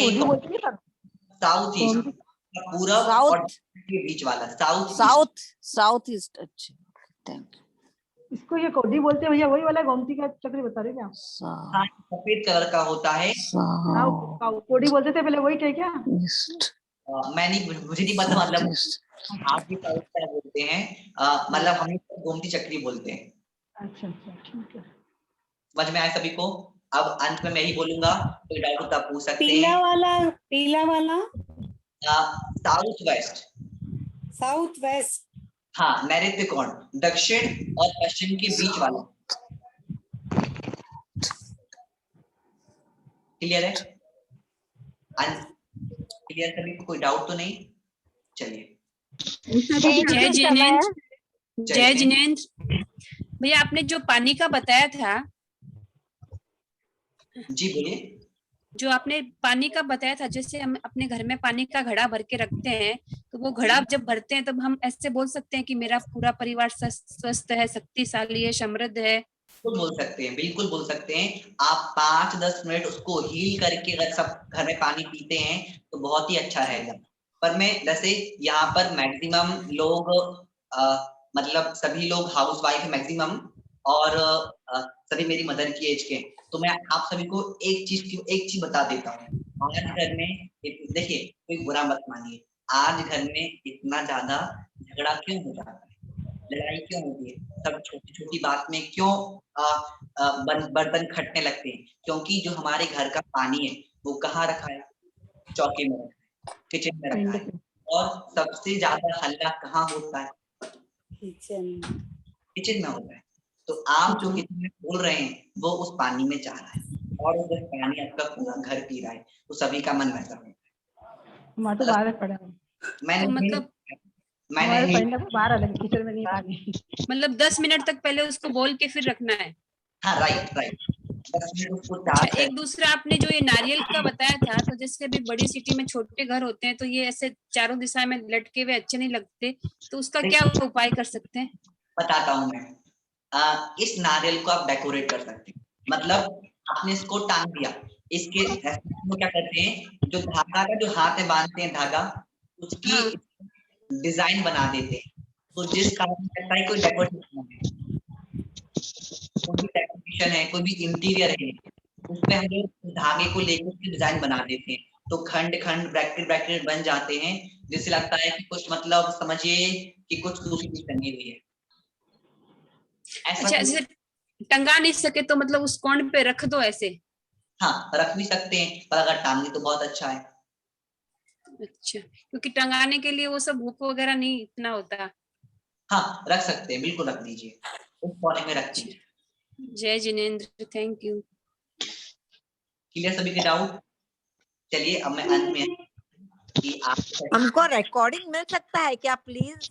साउथ ईस्ट, पूरब साउथ और के बीच वाला साउथ साउथ ईस्ट। अच्छा, थैंक यू। इसको ये कोडी बोलते हैं भैया, वही वाला गोमती का चक्र बता रहे क्या? हाँ, सफेद कलर का होता है। कोडी बोलते थे पहले, वही थे क्या? मुझे नहीं पता, मतलब आप भी साउथ का बोलते हैं, मतलब हम गोमती चक्री बोलते हैं। अच्छा अच्छा, ठीक है। समझ में आया सभी को? अब अंत में मैं यही बोलूंगा, कोई डाउट होता पूछ सकते हैं। पीला वाला साउथ वेस्ट। हाँ, नैऋत्य कोण, दक्षिण और पश्चिम के बीच वाला। क्लियर है? क्लियर सभी को? कोई डाउट तो नहीं? चलिए, जय जिनेंद्र। जय जिनेंद्र भैया, आपने जो पानी का बताया था, जी बोलिए। जो आपने पानी का बताया था, जैसे हम अपने घर में पानी का घड़ा भर के रखते हैं, तो वो घड़ा जब भरते हैं तब हम ऐसे बोल सकते हैं कि मेरा पूरा परिवार स्वस्थ है, शक्तिशाली है, समृद्ध है। बिल्कुल बोल सकते हैं, बिल्कुल बोल सकते हैं। आप 5-10 मिनट उसको हील करके अगर सब घर में पानी पीते हैं तो बहुत ही अच्छा रहेगा। पर मैं जैसे यहाँ पर मैक्सिमम लोग मतलब सभी लोग हाउस वाइफ है मैक्सिमम, और सभी मेरी मदर की एज के, तो मैं आप सभी को एक चीज बता देता हूँ। आज घर में देखिए, कोई बुरा मत मानिए, आज घर में इतना ज्यादा झगड़ा क्यों हो जाता है, लड़ाई क्यों होती है, सब छोटी छोटी बात में क्यों बर्तन खटने लगते हैं? क्योंकि जो हमारे घर का पानी है वो कहाँ रखा है? चौके में रखा है, किचन में रखा है। और सबसे ज्यादा हल्ला कहाँ होता है? किचन में होता है। तो आप जो किचन में बोल रहे हैं वो उस पानी में जा रहा है, और उधर पानी आपका पूरा घर पी रहा है, तो सभी का मन वैसा होता है। मतलब 10 मिनट तक पहले उसको बोल के फिर रखना है। हाँ, राइट। 10 मिनट उसको अच्छा, एक दूसरा आपने जो ये नारियल का बताया था, तो जैसे अभी बड़ी सिटी में छोटे घर होते हैं तो ये ऐसे चारों दिशा में लटके हुए अच्छे नहीं लगते, तो उसका क्या उपाय कर सकते हैं? बताता हूँ मैं। इस नारियल को आप डेकोरेट कर सकते हैं, मतलब आपने इसको टांग दिया, इसके क्या करते हैं, जो धागा का जो हाथ में बांधते हैं धागा, उसकी डिजाइन बना देते हैं। तो जिस कारण ऐसा ही कोई डेकोरेशन है, कोई भी इंटीरियर है, उसमें हम लोग धागे को लेकर उसकी डिजाइन बना देते हैं, तो खंड खंड ब्रैकेट ब्रैकेट बन जाते हैं, जिससे लगता है कि कुछ मतलब समझिए कि कुछ दूसरी चीज बनी हुई है। अच्छा, ऐसे टंगा नहीं सके तो मतलब उस कोण पे रख दो ऐसे? हाँ, रख भी सकते हैं, पर अगर टांगे तो बहुत अच्छा है। अच्छा, क्योंकि टंगाने के लिए वो सब हुक वगैरह नहीं इतना होता। हाँ, रख सकते हैं, बिल्कुल रख दीजिए, उस कोने में रख दीजिए। जय जिनेंद्र, थैंक यू। क्लियर सभी के डाउट? चलिए, अब मैं अंत में कि हमको रिकॉर्डिंग मिल सकता है क्या प्लीज?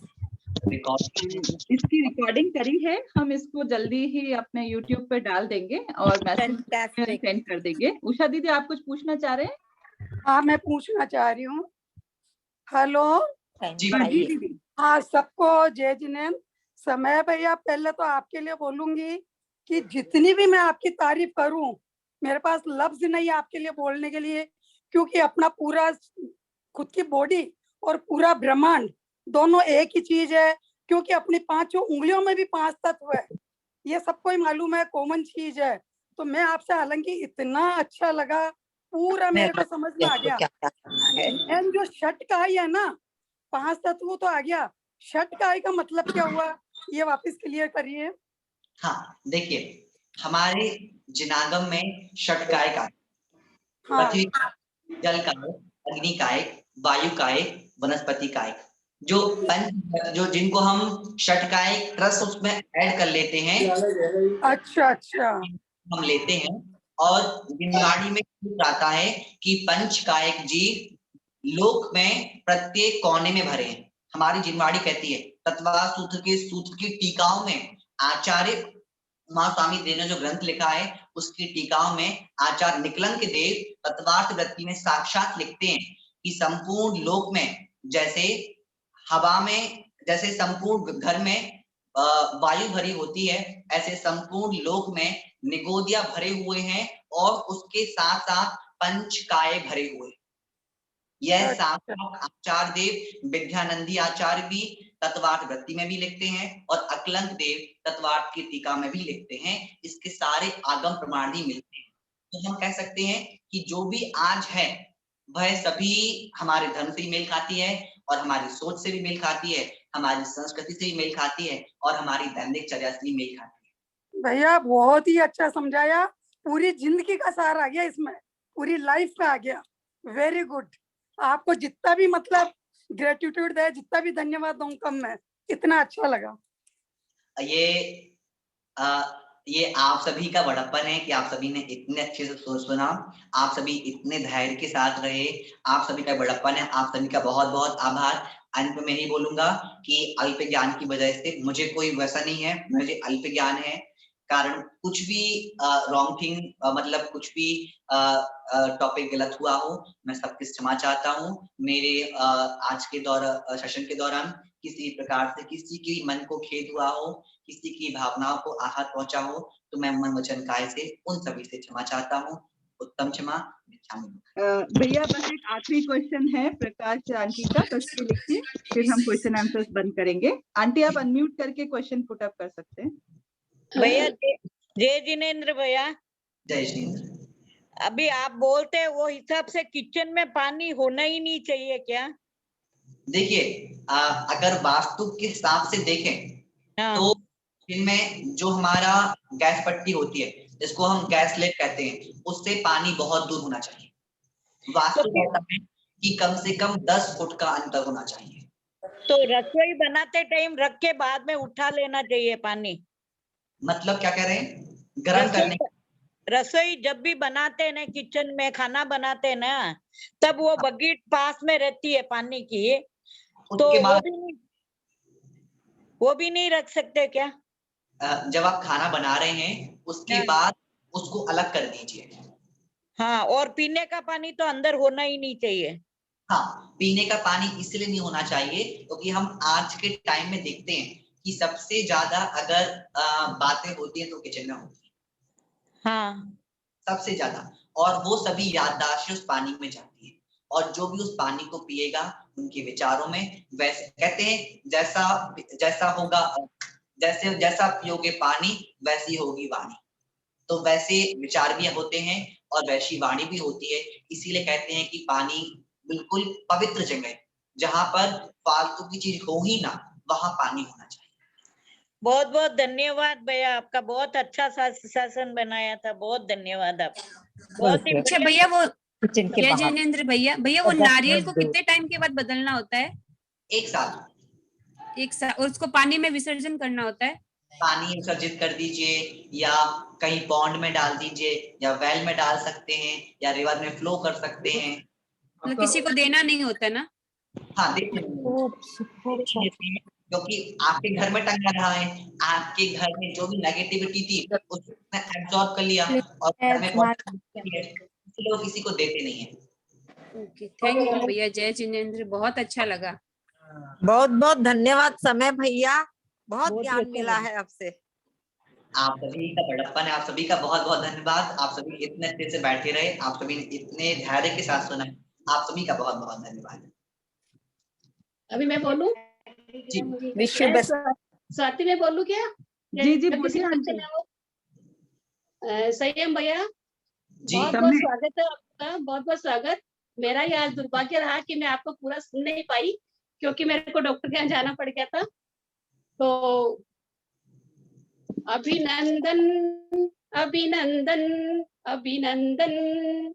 इसकी रिकॉर्डिंग करी है, हम इसको जल्दी ही अपने YouTube पे डाल देंगे और मैसेज सेंड कर देंगे। उषा दीदी, आप कुछ पूछना चाह रहे हैं? हाँ, मैं पूछना चाह रही हूँ। हेलो जी, हाँ, सबको जय जिनेंद्र। समय भैया, पहले तो आपके लिए बोलूंगी कि जितनी भी मैं आपकी तारीफ करूं मेरे पास लफ्ज नहीं है आपके लिए बोलने के लिए, क्योंकि अपना पूरा खुद की बॉडी और पूरा ब्रह्मांड दोनों एक ही चीज है, क्योंकि अपनी पांचों उंगलियों में भी 5 तत्व है, ये सबको ही मालूम है, कॉमन चीज है। तो मैं आपसे, हालांकि इतना अच्छा लगा, पूरा मेरे को समझ में आ गया। एंड जो षट काई है ना, 5 तत्व तो आ गया, षट काई का मतलब क्या हुआ, ये वापस क्लियर करिए। हाँ, देखिए हमारे जिनागम में षटकाय का हाँ, पृथ्वी, जल काय, अग्नि काय, वायु काय, वनस्पति काय, जो पंच, जो जिनको हम षटकाय रस उसमें ऐड कर लेते हैं, अच्छा अच्छा, हम लेते हैं। और जिनवाणी में आता है कि पंचकायिक जीव लोक में प्रत्येक कोने में भरे हैं। हमारी जिनवाणी कहती है, तत्वार सूत्र की टीकाओं में आचार्य महास्वामी देव ने जो ग्रंथ लिखा है उसकी टीकाओं में आचार्य निकलंक देव तत्वार्थ वृत्ति में साक्षात लिखते हैं कि संपूर्ण लोक में जैसे हवा में, जैसे संपूर्ण घर में वायु भरी होती है, ऐसे संपूर्ण लोक में निगोदिया भरे हुए हैं और उसके साथ साथ पंचकाय भरे हुए। यह साक्षात आचार्य देव विद्यानंदी आचार्य भी तत्वार्थ वृत्ति में भी लिखते हैं और अकलंक देव तत्वार्थ की टीका में भी लिखते हैं। इसके सारे आगम प्रमाण ही मिलते हैं। तो हम कह सकते हैं कि जो भी आज है वह सभी हमारे धर्म से ही मेल खाती है और हमारी सोच से भी मेल खाती है, हमारी संस्कृति से भी मेल खाती है और हमारी दैनिक चर्या से भी मेल खाती है। भैया बहुत ही अच्छा समझाया, पूरी जिंदगी का सार आ गया इसमें, पूरी लाइफ का आ गया। Very good. आपको जितना भी मतलब ग्रेटिट्यूड है, जितना भी धन्यवाद दूं कम है, इतना अच्छा लगा। ये आप सभी का बड़प्पन है कि आप सभी ने इतने अच्छे से सुना, आप सभी इतने धैर्य के साथ रहे, आप सभी का बड़प्पन है, आप सभी का बहुत बहुत आभार। अंत में यही बोलूंगा कि अल्प ज्ञान की वजह से मुझे कोई वैसा नहीं है, मुझे अल्प ज्ञान है, कारण कुछ भी रॉन्ग थिंग, मतलब कुछ भी टॉपिक गलत हुआ हो, मैं सबकी क्षमा चाहता हूँ। मेरे आज के सेशन के दौरान किसी प्रकार से किसी के मन को खेद हुआ हो, किसी की भावनाओं को आहत पहुंचा हो, तो मैं मन वचन काय से उन सभी से क्षमा चाहता हूँ। उत्तम क्षमा। भैया बस एक आखिरी क्वेश्चन है प्रकाश आंटी का, तो उसके लिखिए, फिर हम क्वेश्चन आंसर्स बंद करेंगे। आंटी आप अनम्यूट करके क्वेश्चन पुट अप कर सकते हैं। भैया जय जिनेंद्र भैया। जय जिनेंद्र। अभी आप बोलते हैं वो हिसाब से किचन में पानी होना ही नहीं चाहिए क्या? देखिए अगर वास्तु के हिसाब से देखें तो इनमें जो हमारा गैस पट्टी होती है, जिसको हम गैस लेट कहते हैं, उससे पानी बहुत दूर होना चाहिए। वास्तु कहता है कि कम से कम 10 फुट का अंतर होना चाहिए। तो रसोई बनाते टाइम रख के बाद में उठा लेना चाहिए पानी? मतलब क्या कह रहे हैं? गर्म करने, रसोई जब भी बनाते हैं ना, किचन में खाना बनाते हैं ना, तब वो बकेट पास में रहती है पानी की, तो वो भी नहीं रख सकते क्या? जब आप खाना बना रहे हैं उसके बाद उसको अलग कर दीजिए। हाँ, और पीने का पानी तो अंदर होना ही नहीं चाहिए। हाँ, पीने का पानी इसलिए नहीं होना चाहिए क्योंकि हम आज के टाइम में देखते हैं कि सबसे ज्यादा अगर बातें होती है तो किचन में होती है। हाँ, सबसे ज्यादा, और वो सभी याददाश्त उस पानी में जाती है, और जो भी उस पानी को पिएगा उनके विचारों में, वैसे कहते हैं जैसा होगा, जैसा पियोगे पानी वैसी होगी वाणी। तो वैसे विचार भी होते हैं और वैसी वाणी भी होती है। इसीलिए कहते हैं कि पानी बिल्कुल पवित्र जगह है, जहां पर फालतू की चीज हो ही ना, वहां पानी होना चाहिए। बहुत बहुत धन्यवाद भैया, आपका बहुत अच्छा शासन बनाया था, बहुत धन्यवाद आपका। बहुत ही अच्छा भैया। वो जय जिनेंद्र भैया, वो नारियल को कितने टाइम के बाद बदलना होता है? 1 साल। और उसको पानी में विसर्जन करना होता है? पानी विसर्जित कर दीजिए, या कहीं पॉन्ड में डाल दीजिए, या वेल में डाल सकते हैं, या रिवर में फ्लो कर सकते हैं। मतलब किसी को देना नहीं होता ना? हाँ, क्योंकि आपके घर में टंगा रहा है, आपके घर में जो भी नेगेटिविटी थी उसने एब्जॉर्ब कर लिया और घर में इसलिए वो किसी को देते नहीं है। ओके, थैंक यू भैया। जय जिनेंद्र, बहुत अच्छा लगा। बहुत बहुत धन्यवाद समय भैया, बहुत ज्ञान मिला है आपसे। आप सभी का बड़प्पन है, आप सभी का बहुत बहुत धन्यवाद। आप सभी इतने अच्छे से बैठे रहे, आप सभी ने इतने धैर्य के साथ सुना, आप सभी का बहुत बहुत धन्यवाद। अभी मैं बोलूं? जी विश यू बेस्ट। स्वाति में बोलूं क्या? जी या बोलिए किसी और आंटी। से मैं हो? संयम भैया, जी बहुत बहुत स्वागत है आपका, बहुत बहुत स्वागत। मेरा ये आज दुर्भाग्य रहा कि मैं आपको पूरा सुन नहीं पाई, क्योंकि मेरे को डॉक्टर के यहाँ जाना पड़ गया था। तो अभिनंदन अभिनंदन अभिनंदन,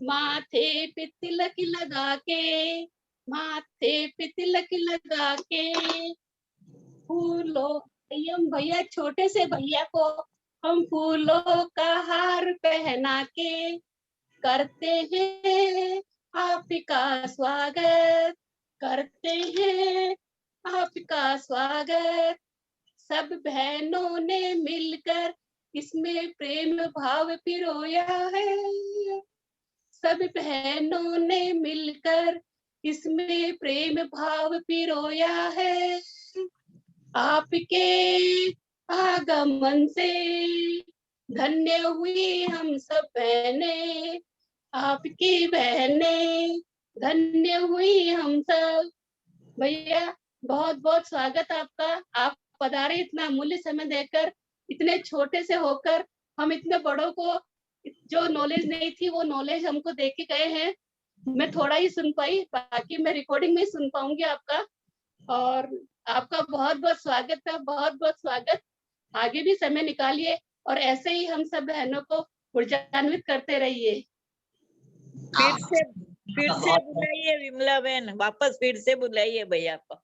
माथे पे तिलक लगा के, माथे पे तिलक लगा के, फूलों, संयम भैया छोटे से भैया को हम फूलों का हार पहना के करते हैं आपका स्वागत, करते हैं आपका स्वागत। सब बहनों ने मिलकर इसमें प्रेम भाव पिरोया है, सब बहनों ने मिलकर इसमें प्रेम भाव पिरोया है। आपके आगमन से धन्य हुई हम सब बहनें, आपकी बहनें धन्य हुई हम सब। भैया बहुत बहुत स्वागत आपका, आप पधारे इतना अमूल्य समय देकर, इतने छोटे से होकर हम इतने बड़ों को जो नॉलेज नहीं थी वो नॉलेज हमको दे के गए हैं। मैं थोड़ा ही सुन पाई, बाकी मैं रिकॉर्डिंग में सुन पाऊंगी आपका। और आपका बहुत बहुत स्वागत है, बहुत बहुत स्वागत। आगे भी समय निकालिए और ऐसे ही हम सब बहनों को ऊर्जान्वित करते रहिए। फिर से बुलाइए विमला बहन, वापस फिर से बुलाइए भैया को।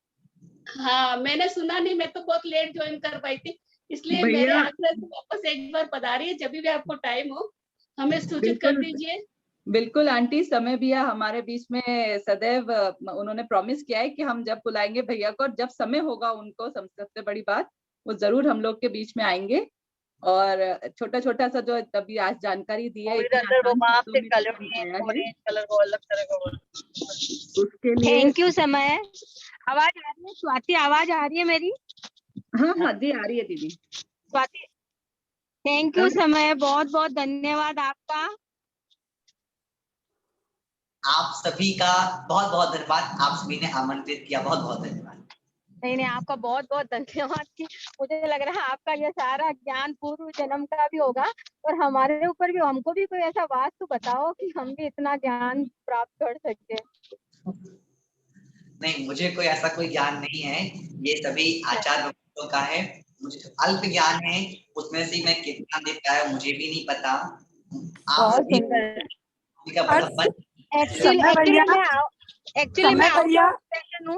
हाँ, मैंने सुना नहीं, मैं तो बहुत लेट ज्वाइन कर पाई थी, इसलिए मेरे आग्रह से वापस एक बार पधारिए, जब भी आपको टाइम हो हमें सूचित कर दीजिए। बिल्कुल आंटी, समय भैया हमारे बीच में सदैव उन्होंने प्रॉमिस किया है कि हम जब बुलाएंगे भैया को, जब समय होगा उनको, सबसे बड़ी बात वो जरूर हम लोग के बीच में आएंगे। और छोटा छोटा सा जो अभी आज जानकारी दी है, उसके लिए थैंक यू। समय आवाज आ रही है? स्वाति आवाज आ रही है मेरी? हाँ हाँ जी आ रही है दीदी। Swati thank you. समय बहुत बहुत धन्यवाद आपका। आप सभी का बहुत बहुत धन्यवाद, आप सभी ने आमंत्रित किया, बहुत बहुत धन्यवाद। नहीं आपका बहुत बहुत धन्यवाद कि मुझे लग रहा है आपका ये सारा ज्ञान पूर्व जन्म का भी होगा, और हमारे ऊपर भी, हमको भी कोई ऐसा वास्तु बताओ कि हम भी इतना ज्ञान प्राप्त कर सकते। नहीं, मुझे कोई ऐसा कोई ज्ञान नहीं है, ये सभी आचार्य का है। मुझे अल्प ज्ञान है, उसमें से मैं कितना दे पाया मुझे भी नहीं पता। आप सभी का बड़प्पन। एक्चुअली मैं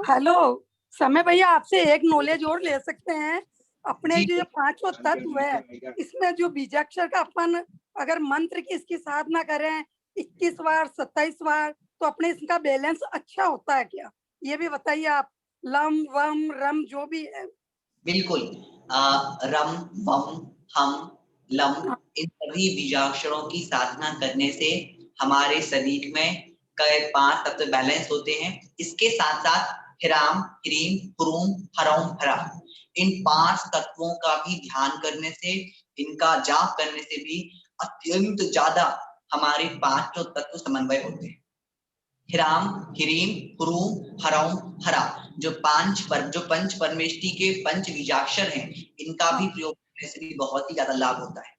हेलो समय भैया, आपसे एक नॉलेज और ले सकते हैं। अपने जो 5 तत्व है, इसमें जो बीजाक्षर का अपन अगर मंत्र की इसकी साधना करें 21 बार 27 बार, तो अपने इसका बैलेंस अच्छा होता है क्या, ये भी बताइए आप। लम वम रम जो भी है। बिल्कुल, रम वम हम लम, इन सभी बीजाक्षरों की साधना करने से हमारे शरीर में कई 5 तत्व बैलेंस होते हैं। इसके साथ साथ हिराम ह्रीम ह्रूम हरौम हरा, इन 5 तत्वों का भी ध्यान करने से, इनका जाप करने से भी अत्यंत ज्यादा हमारे 5 तत्व समन्वय होते हैं। हिराम ह्रीम ह्रूम हरौम हरा, जो पंच परमेष्टि के 5 बीजाक्षर हैं, इनका भी प्रयोग करने से भी बहुत ही ज्यादा लाभ होता है।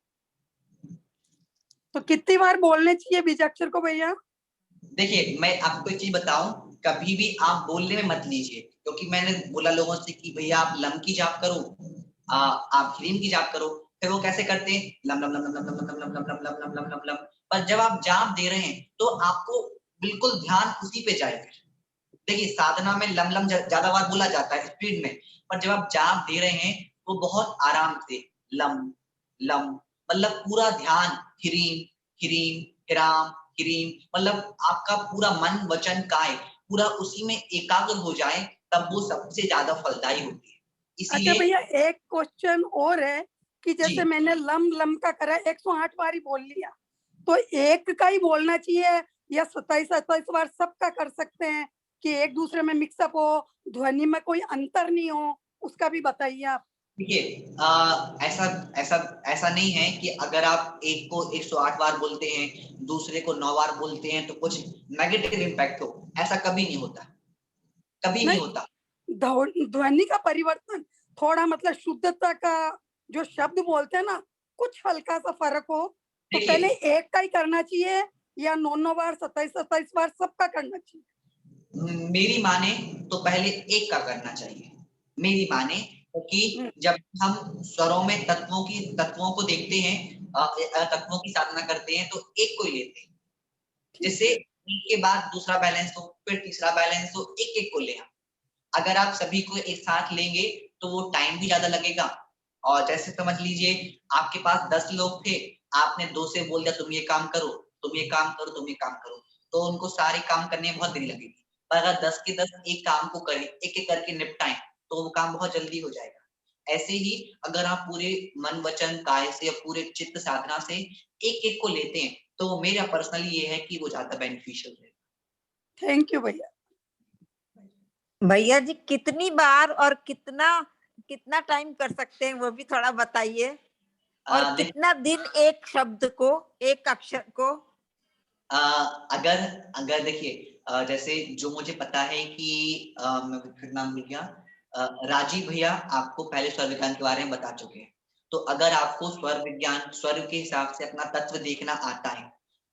तो कितनी बार बोलने चाहिए बीजाक्षर को भैया? देखिए, मैं आपको एक चीज बताऊं, कभी भी आप बोलने में मत लीजिए, क्योंकि मैंने बोला लोगों से कि भैया आप लम की जाप करो, आप ह्रीम की जाप करो, फिर वो कैसे करते हैं, lump lump lump lump lump lump lump lump lump lump lump lump lump lump. पर जब आप जाप दे रहे हैं तो आपको बिल्कुल ध्यान उसी पे जाएगा। देखिए, साधना में लम लम ज्यादा बार बोला जाता है स्पीड में, पर जब आप जाप दे रहे हैं तो बहुत आराम से लम लम, मतलब पूरा ध्यान ह्रीम ह्रीम हिराम ह्रीम, मतलब आपका पूरा मन वचन काय पूरा उसी में एकाग्र हो जाए, तब वो सबसे ज्यादा फलदायी होती है। इसीलिए अच्छा भैया, एक क्वेश्चन और है कि जैसे मैंने लम लम का करा 108 बार ही बोल लिया, तो एक का ही बोलना चाहिए या 27-28 बार सबका कर सकते हैं कि एक दूसरे में मिक्सअप हो, ध्वनि में कोई अंतर नहीं हो, उसका भी बताइए आप। देखिए ऐसा ऐसा ऐसा नहीं है कि अगर आप एक को 108 बार बोलते हैं, दूसरे को 9 बार बोलते हैं तो कुछ नेगेटिव इम्पैक्ट हो, ऐसा कभी नहीं होता, कभी नहीं नहीं, होता। ध्वनि का परिवर्तन थोड़ा मतलब शुद्धता का जो शब्द बोलते हैं ना, कुछ हल्का सा फर्क हो तो देखिए, पहले एक का ही करना चाहिए या 9 बार 27 बार सबका करना चाहिए? मेरी माने तो पहले एक का करना चाहिए, मेरी माने, क्योंकि जब हम स्वरों में तत्वों को देखते हैं, तत्वों की साधना करते हैं तो एक को ही लेते हैं, जिससे एक के बाद दूसरा बैलेंस हो, फिर तीसरा बैलेंस हो, एक एक को ले हम। अगर आप सभी को एक साथ लेंगे तो वो टाइम भी ज्यादा लगेगा। और जैसे समझ लीजिए आपके पास 10 लोग थे, आपने 2 से बोल दिया तुम ये काम करो, तुम ये काम करो, तुम ये काम करो, तो उनको सारे काम करने में बहुत देरी लगेगी। पर अगर 10 के 10 एक काम को करें, एक एक करके निपटाएं, तो वो काम बहुत जल्दी हो जाएगा। ऐसे ही अगर आप पूरे मन वचन काय से या पूरे चित्त साधना से एक एक को लेते हैं तो मेरा पर्सनली ये है कि वो ज्यादा बेनिफिशियल है। थैंक यू भैया। भैया जी कितनी बार और कितना कितना टाइम कर सकते हैं वो भी थोड़ा बताइए, और कितना दिन एक शब्द को, एक अक्षर को? अगर अगर देखिए जैसे जो मुझे पता है कि मैं फिर नाम भूल गया, राजीव भैया आपको पहले स्वर विज्ञान के बारे में बता चुके हैं। तो अगर आपको स्वर विज्ञान स्वर के हिसाब से अपना तत्व देखना आता है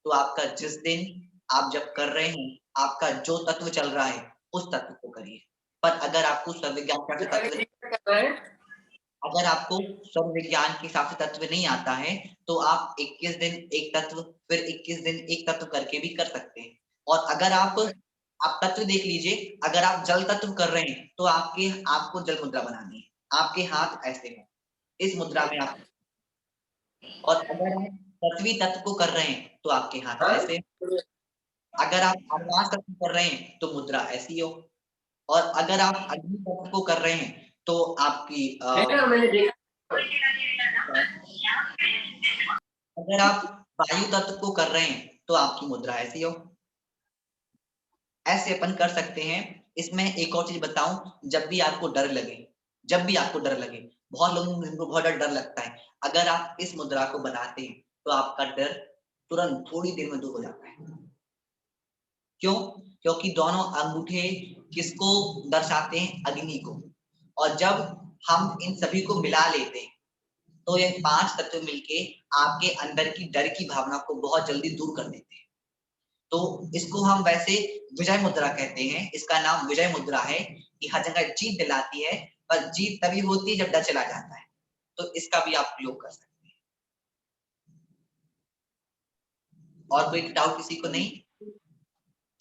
तो आपका जिस दिन आप जब कर रहे हैं आपका जो तत्व चल रहा है उस तत्व को करिए। पर अगर आपको स्वर विज्ञान का तत्व अगर आपको स्वर विज्ञान के हिसाब से तत्व नहीं आता है तो आप 21 दिन एक तत्व, फिर 21 दिन एक तत्व करके भी कर सकते हैं। और अगर आप तत्व देख लीजिए, अगर आप जल तत्व कर रहे हैं तो आपको जल मुद्रा बनानी है, आपके हाथ ऐसे हो इस मुद्रा में आप। और अगर आप पृथ्वी तत्व को कर रहे हैं तो आपके हाथ ऐसे। अगर आप आकाश तत्व कर रहे हैं तो मुद्रा ऐसी हो। और अगर आप अग्नि तत्व को कर रहे हैं तो आपकी अगर आप वायु तत्व को कर रहे हैं तो आपकी मुद्रा ऐसी हो। ऐसे अपन कर सकते हैं। इसमें एक और चीज बताऊं, जब भी आपको डर लगे, बहुत लोगों को बहुत डर लगता है, अगर आप इस मुद्रा को बनाते हैं तो आपका डर तुरंत थोड़ी देर में दूर हो जाता है। क्यों? क्योंकि दोनों अंगूठे किसको दर्शाते हैं? अग्नि को। और जब हम इन सभी को मिला लेते हैं तो ये 5 तत्व मिलके आपके अंदर की डर की भावना को बहुत जल्दी दूर कर देते हैं। तो इसको हम वैसे विजय मुद्रा कहते हैं। इसका नाम विजय मुद्रा है कि हर जगह जीत दिलाती है, पर जीत तभी होती है जब डर चला जाता है। तो इसका भी आप प्रयोग कर सकते हैं। और कोई डाउट किसी को नहीं?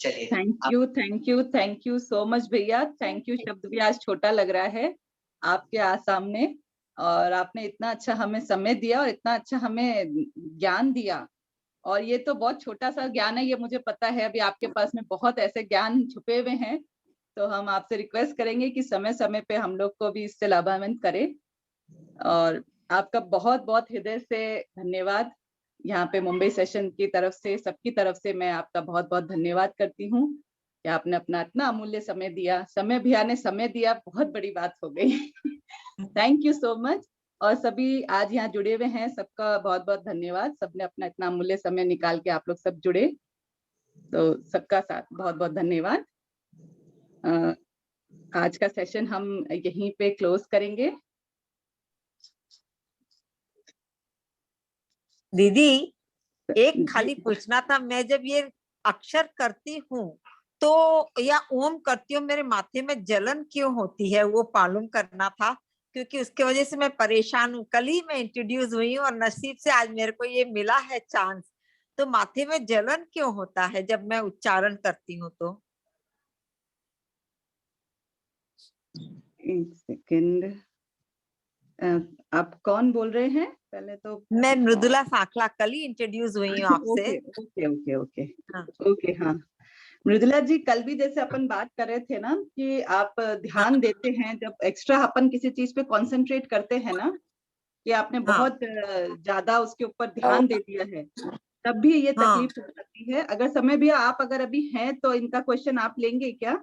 चलिए, थैंक यू सो मच भैया। थैंक यू शब्द भी आज छोटा लग रहा है आपके सामने, और आपने इतना अच्छा हमें समय दिया और इतना अच्छा हमें ज्ञान दिया। और ये तो बहुत छोटा सा ज्ञान है, ये मुझे पता है। अभी आपके पास में बहुत ऐसे ज्ञान छुपे हुए हैं, तो हम आपसे रिक्वेस्ट करेंगे कि समय समय पे हम लोग को भी इससे लाभान्वित करें। और आपका बहुत बहुत हृदय से धन्यवाद। यहाँ पे मुंबई सेशन की तरफ से, सबकी तरफ से मैं आपका बहुत बहुत धन्यवाद करती हूँ कि आपने अपना इतना अमूल्य समय दिया। समय भैया ने समय दिया, बहुत बड़ी बात हो गई। Thank you so much. और सभी आज यहाँ जुड़े हुए हैं, सबका बहुत बहुत धन्यवाद। सबने अपना इतना अमूल्य समय निकाल के आप लोग सब जुड़े, तो सबका साथ बहुत बहुत धन्यवाद। आज का सेशन हम यहीं पे क्लोज करेंगे। दीदी एक खाली पूछना था, मैं जब ये अक्षर करती हूँ तो या ओम करती हूँ, मेरे माथे में जलन क्यों होती है वो मालूम करना था, क्योंकि उसके वजह से मैं परेशान हूँ। कल ही मैं इंट्रोड्यूस हुई हूँ और नसीब से आज मेरे को ये मिला है चांस। तो माथे में जलन क्यों होता है जब मैं उच्चारण करती हूँ? तो एक सेकंड, आप कौन बोल रहे हैं? पहले तो मैं मृदुला साखला, कल ही इंट्रोड्यूस हुई हूँ आपसे। ओके ओके ओके हाँ। ओके। हाँ मृदुला जी, कल भी जैसे अपन बात कर रहे थे ना कि आप ध्यान देते हैं, जब एक्स्ट्रा अपन किसी चीज पे कंसंट्रेट करते हैं ना, कि आपने बहुत ज्यादा उसके ऊपर ध्यान दे दिया है, तब भी ये तकलीफ हो जाती है। अगर समय भी आप अगर अभी हैं तो इनका क्वेश्चन आप लेंगे क्या?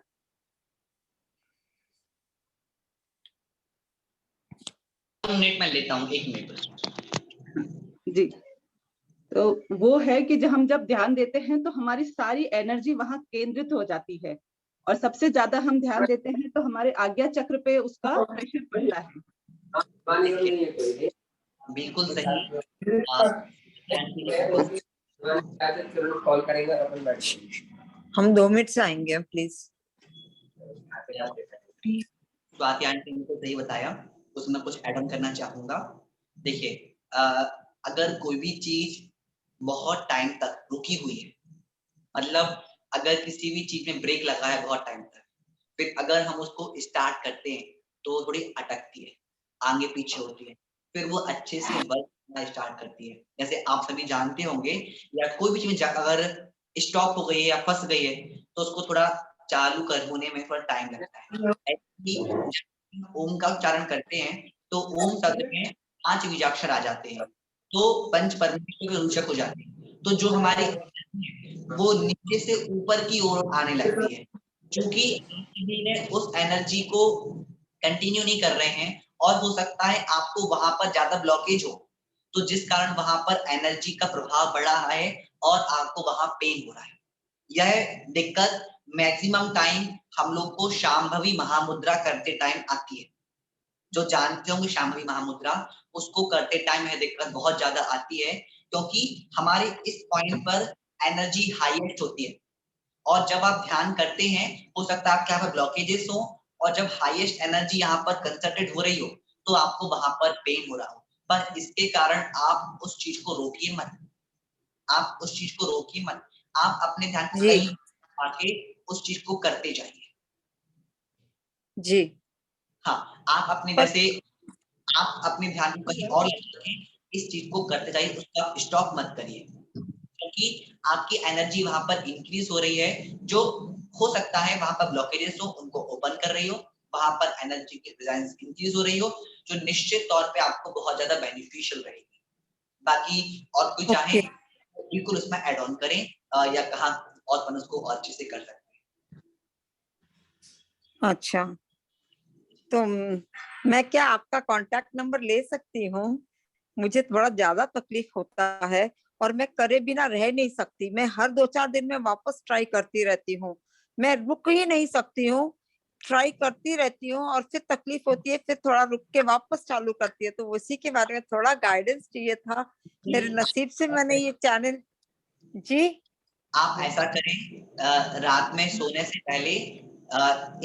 मिनट में लेता हूँ, 1 मिनट। जी, तो वो है कि जब हम ध्यान देते हैं तो हमारी सारी एनर्जी वहां केंद्रित हो जाती है, और सबसे ज्यादा हम ध्यान देते हैं तो हमारे आज्ञा चक्र पे उसका प्रेशर पड़ता है। बिल्कुल सही। हम 2 मिनट से आएंगे प्लीज। स्वाति आंटी ने तो सही बताया, उसमें कुछ ऐड ऑन करना चाहूंगा। देखिए, अगर कोई भी चीज बहुत टाइम तक रुकी हुई है, मतलब अगर किसी भी चीज में ब्रेक लगा है बहुत टाइम तक, फिर अगर हम उसको स्टार्ट करते हैं तो थोड़ी अटकती है, आगे पीछे होती है, फिर वो अच्छे से वर्क करना स्टार्ट करती है। जैसे आप सभी जानते होंगे, या कोई भी चीज अगर स्टॉप हो गई है या फंस गई है तो उसको थोड़ा चालू होने में थोड़ा टाइम लगता है। ऐसे ही जब ओम का उच्चारण करते हैं तो ओम शब्द में 5 बीजाक्षर आ जाते हैं, तो पंच परमेश्वर के सूचक हो जाते हैं। तो जो हमारी वो नीचे से ऊपर की ओर आने लगती है, क्योंकि किसी ने उस एनर्जी को कंटिन्यू नहीं कर रहे हैं, और हो सकता है आपको वहां पर ज्यादा ब्लॉकेज हो, तो जिस कारण वहां पर एनर्जी का प्रभाव बढ़ रहा है और आपको वहां पेन हो रहा है। यह दिक्कत मैक्सिमम टाइम हम लोग को शांभवी महामुद्रा करते टाइम आती है। जो जानते होंगे शांभवी महामुद्रा, उसको करते टाइम यह दिक्कत बहुत ज्यादा आती है, क्योंकि हमारे इस पॉइंट पर एनर्जी हाईएस्ट होती है, और जब आप ध्यान करते हैं हो सकता है आपके यहाँ पर ब्लॉकेजेस हो, और जब हाईएस्ट एनर्जी यहाँ पर कंसंट्रेट हो रही हो तो आपको वहां पर पेन हो रहा हो। पर इसके कारण आप उस चीज को रोकिए मत, आप उस चीज को रोकिए मत, आप अपने ध्यान को जी। कहीं आके उस चीज को करते जाइए। जी हाँ, आप अपने जैसे आप अपने ध्यान को कहीं और रखें, इस चीज को करते जाइए, उसका स्टॉप मत करिए, क्योंकि आपकी एनर्जी वहां पर इंक्रीज हो रही है। जो हो सकता है वहां पर ब्लॉकेजेस हो उनको ओपन कर रही हो, वहां पर एनर्जी की प्रेजेंस इंक्रीज हो रही हो, जो निश्चित तौर पे आपको बहुत ज्यादा बेनिफिशियल रहेगी। बाकी और कोई चाहे तो बिल्कुल उसमें ऐड ऑन करें, या कहा और अपन उसको और अच्छे से कर सकते हैं। अच्छा, तो मैं क्या आपका कांटेक्ट नंबर ले सकती हूँ? मुझे थोड़ा ज्यादा तकलीफ होता है और मैं करे बिना रह नहीं सकती। मैं हर 2-4 दिन में वापस ट्राई करती रहती हूँ, मैं रुक ही नहीं सकती हूँ, ट्राई करती रहती हूँ और फिर तकलीफ होती है, फिर थोड़ा रुक के वापस चालू करती है। तो उसी के बारे में थोड़ा गाइडेंस चाहिए था। मेरे नसीब से मैंने ये चैनल। जी, आप ऐसा करें, रात में सोने से पहले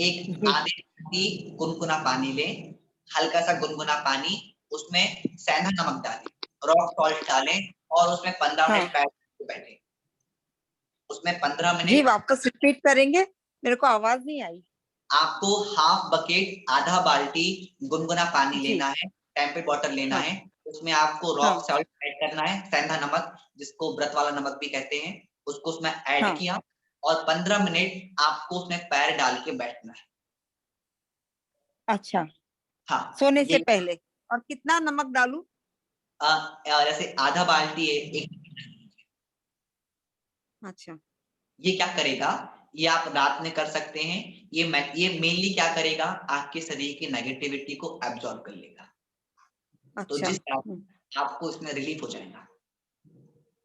एक आधे घंटे गुनगुना पानी लें, हल्का सा गुनगुना पानी, उसमें सेंधा नमक डालें, रॉक सॉल्ट डालें, और उसमें 15 मिनट बैठे। उसमें 15 जी मिनट वापस रिपीट करेंगे, मेरे को आवाज नहीं आई। आपको हाफ बकेट, आधा बाल्टी गुनगुना पानी जी। लेना है, टेम्पर्ड वाटर लेना हाँ। है, उसमें आपको रॉक सॉल्ट ऐड करना है, सेंधा नमक जिसको व्रत वाला नमक भी कहते हैं, उसको उसमें ऐड किया, और 15 मिनट आपको उसमें पैर डाल के बैठना है। अच्छा, हाँ, सोने से पहले। और कितना नमक डालूं? जैसे आधा बाल्टी है, 1। अच्छा, ये क्या करेगा, ये आप रात में कर सकते हैं। ये मेनली क्या करेगा, आपके शरीर की नेगेटिविटी को एब्जॉर्ब कर लेगा। तो अच्छा। जिस आपको इसमें रिलीफ हो जाएगा।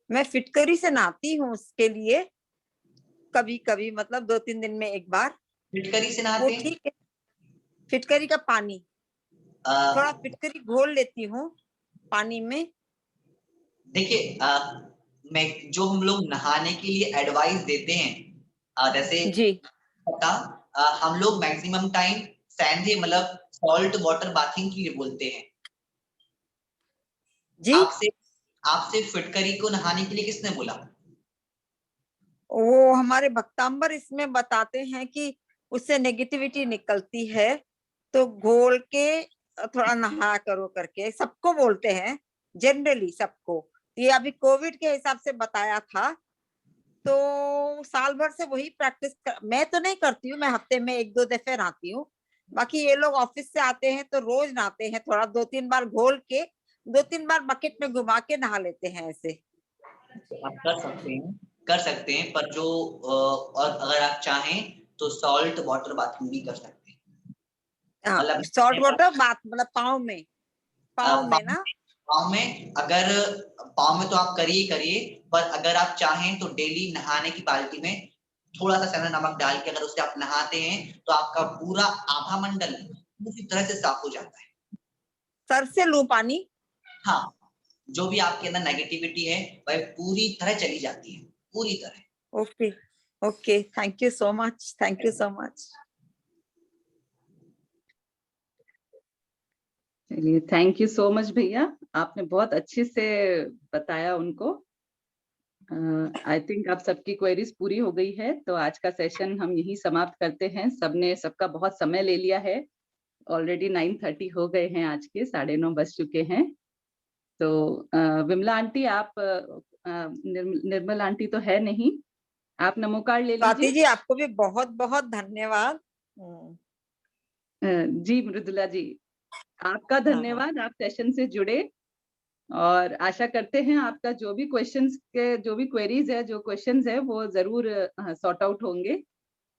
मैं फिटकरी से नहाती हूँ उसके लिए, कभी कभी, मतलब 2-3 दिन में एक बार। फिटकरी से वो नहाते हैं? ठीक है, फिटकरी का पानी, थोड़ा फिटकरी घोल लेती हूँ पानी में। देखिए, मैं जो हम लोग नहाने के लिए एडवाइस देते हैं, जैसे जी पता, हम लोग मैक्सिमम टाइम सैंधे मतलब सॉल्ट वाटर बाथिंग के लिए बोलते हैं। जी। आपसे फिटकरी को नहाने के लिए किसने बोला? वो हमारे भक्तांबर इसमें बताते हैं कि उससे नेगेटिविटी निकलती है, तो घोल के थोड़ा नहा करो करके सबको बोलते हैं, जनरली सबको। ये अभी कोविड के हिसाब से बताया था, तो साल भर से वही प्रैक्टिस मैं तो नहीं करती हूँ, मैं हफ्ते में 1-2 दफे नहाती हूँ। बाकी ये लोग ऑफिस से आते हैं तो रोज नहाते हैं, थोड़ा 2-3 बार घोल के 2-3 बार बकेट में घुमा के नहा लेते हैं ऐसे। आप कर सकते हैं, पर जो और अगर आप चाहें तो सॉल्ट वाटर बाथिंग भी कर सकते हैं। हाँ, सॉल्ट वाटर बाथ मतलब पाँव में। पाँव में ना, पाँव में, अगर पाँव में तो आप करिए, पर अगर आप चाहें तो डेली नहाने की बाल्टी में थोड़ा सा सेंधा नमक डाल के अगर उससे आप नहाते हैं तो आपका पूरा आभा मंडल पूरी तरह से साफ हो जाता है। सर से लूं पानी? हाँ, जो भी आपके अंदर नेगेटिविटी है वह पूरी तरह चली जाती है, पूरी तरह। Okay okay, thank you so much, thank you so much. चलिए, थैंक यू सो मच भैया, आपने बहुत अच्छे से बताया उनको। आई थिंक आप सबकी क्वेरीज पूरी हो गई है, तो आज का सेशन हम यही समाप्त करते हैं। सबने सबका बहुत समय ले लिया है, ऑलरेडी 9:30 हो गए हैं, आज के 9:30 बज चुके हैं। तो विमला आंटी, आप निर्मल आंटी तो है नहीं, आप नमो कार्ड ले स्वाति लीजिए। जी आपको भी बहुत बहुत धन्यवाद। जी मृदुला जी, आपका धन्यवाद, आप सेशन से जुड़े, और आशा करते हैं आपका जो भी क्वेश्चंस के जो भी क्वेरीज है, जो क्वेश्चंस है वो जरूर सॉर्ट आउट होंगे।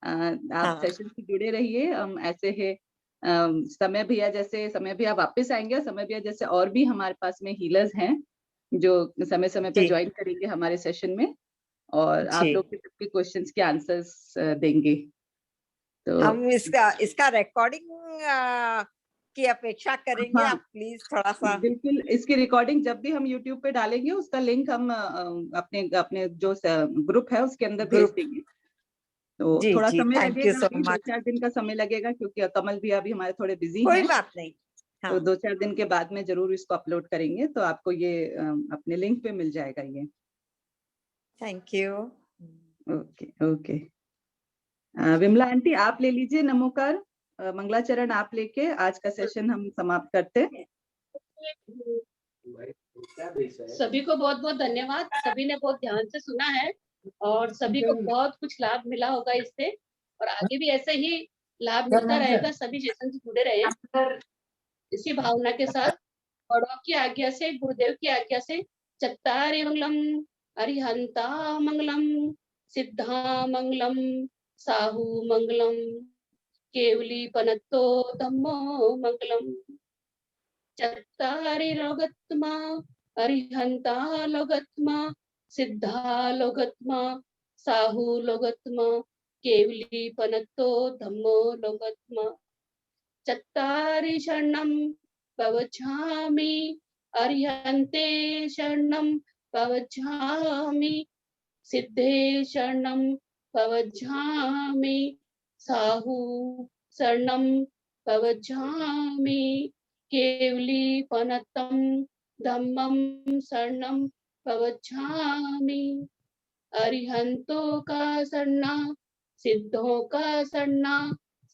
आप सेशन से जुड़े रहिए। हम ऐसे है समय भैया वापस आएंगे, समय भैया जैसे और भी हमारे पास में हीलर्स हैं जो समय समय पे ज्वाइन करेंगे हमारे सेशन में, और आप लोग के सबके क्वेश्चंस के आंसर्स देंगे। तो हम इसका रिकॉर्डिंग की अपेक्षा करेंगे। हाँ, आप प्लीज थोड़ा सा, बिल्कुल, इसकी रिकॉर्डिंग जब भी हम YouTube पे डालेंगे उसका लिंक हम अपने जो ग्रुप है उसके अंदर भेज देंगे। तो जी, थोड़ा जी, समय thank you लगेगा, so अभी much। 2-4 दिन का समय लगेगा, क्योंकि कमल भी अभी हमारे थोड़े बिजी कोई हैं। बात नहीं, हाँ। तो 2-4 दिन के बाद में जरूर इसको अपलोड करेंगे, तो आपको ये अपने लिंक पे मिल जाएगा ये। Thank you. Okay okay, Vimala aunty आप ले लीजिए नमोकार, मंगलाचरण आप लेके आज का सेशन हम समाप्त करते हैं। सभी को बहुत बहुत धन्यवाद, सभी ने बहुत ध्यान से सुना है और सभी को बहुत कुछ लाभ मिला होगा इससे, और आगे भी ऐसे ही लाभ मिलता रहेगा। सभी सेशन से जुड़े रहे इसी भावना के साथ। बड़ों की आज्ञा से, गुरुदेव की आज्ञा से, चत्तारि मंगलम, अरिहंता मंगलम, सिद्धा मंगलम, साहू मंगलम, केवली पनत्तो धम्मो मंगलम। चत्तारि लोगत्मा, अरिहंता लोगत्मा, सिद्धा लोगत्मा, साहू लोगत्मा, केवली पनत्तो धम्मो लोगत्मा। चत्तारि शरणं प्रवचामि, अरिहन्ते शरणं प्रवचामि, सिद्धे शरणं प्रवचामि, साहू शरणं प्रवचामि, केवली पनत्तं धम्मं शरणं प्रवचामि। अरिहंतों का शरणा, सिद्धों का शरणा,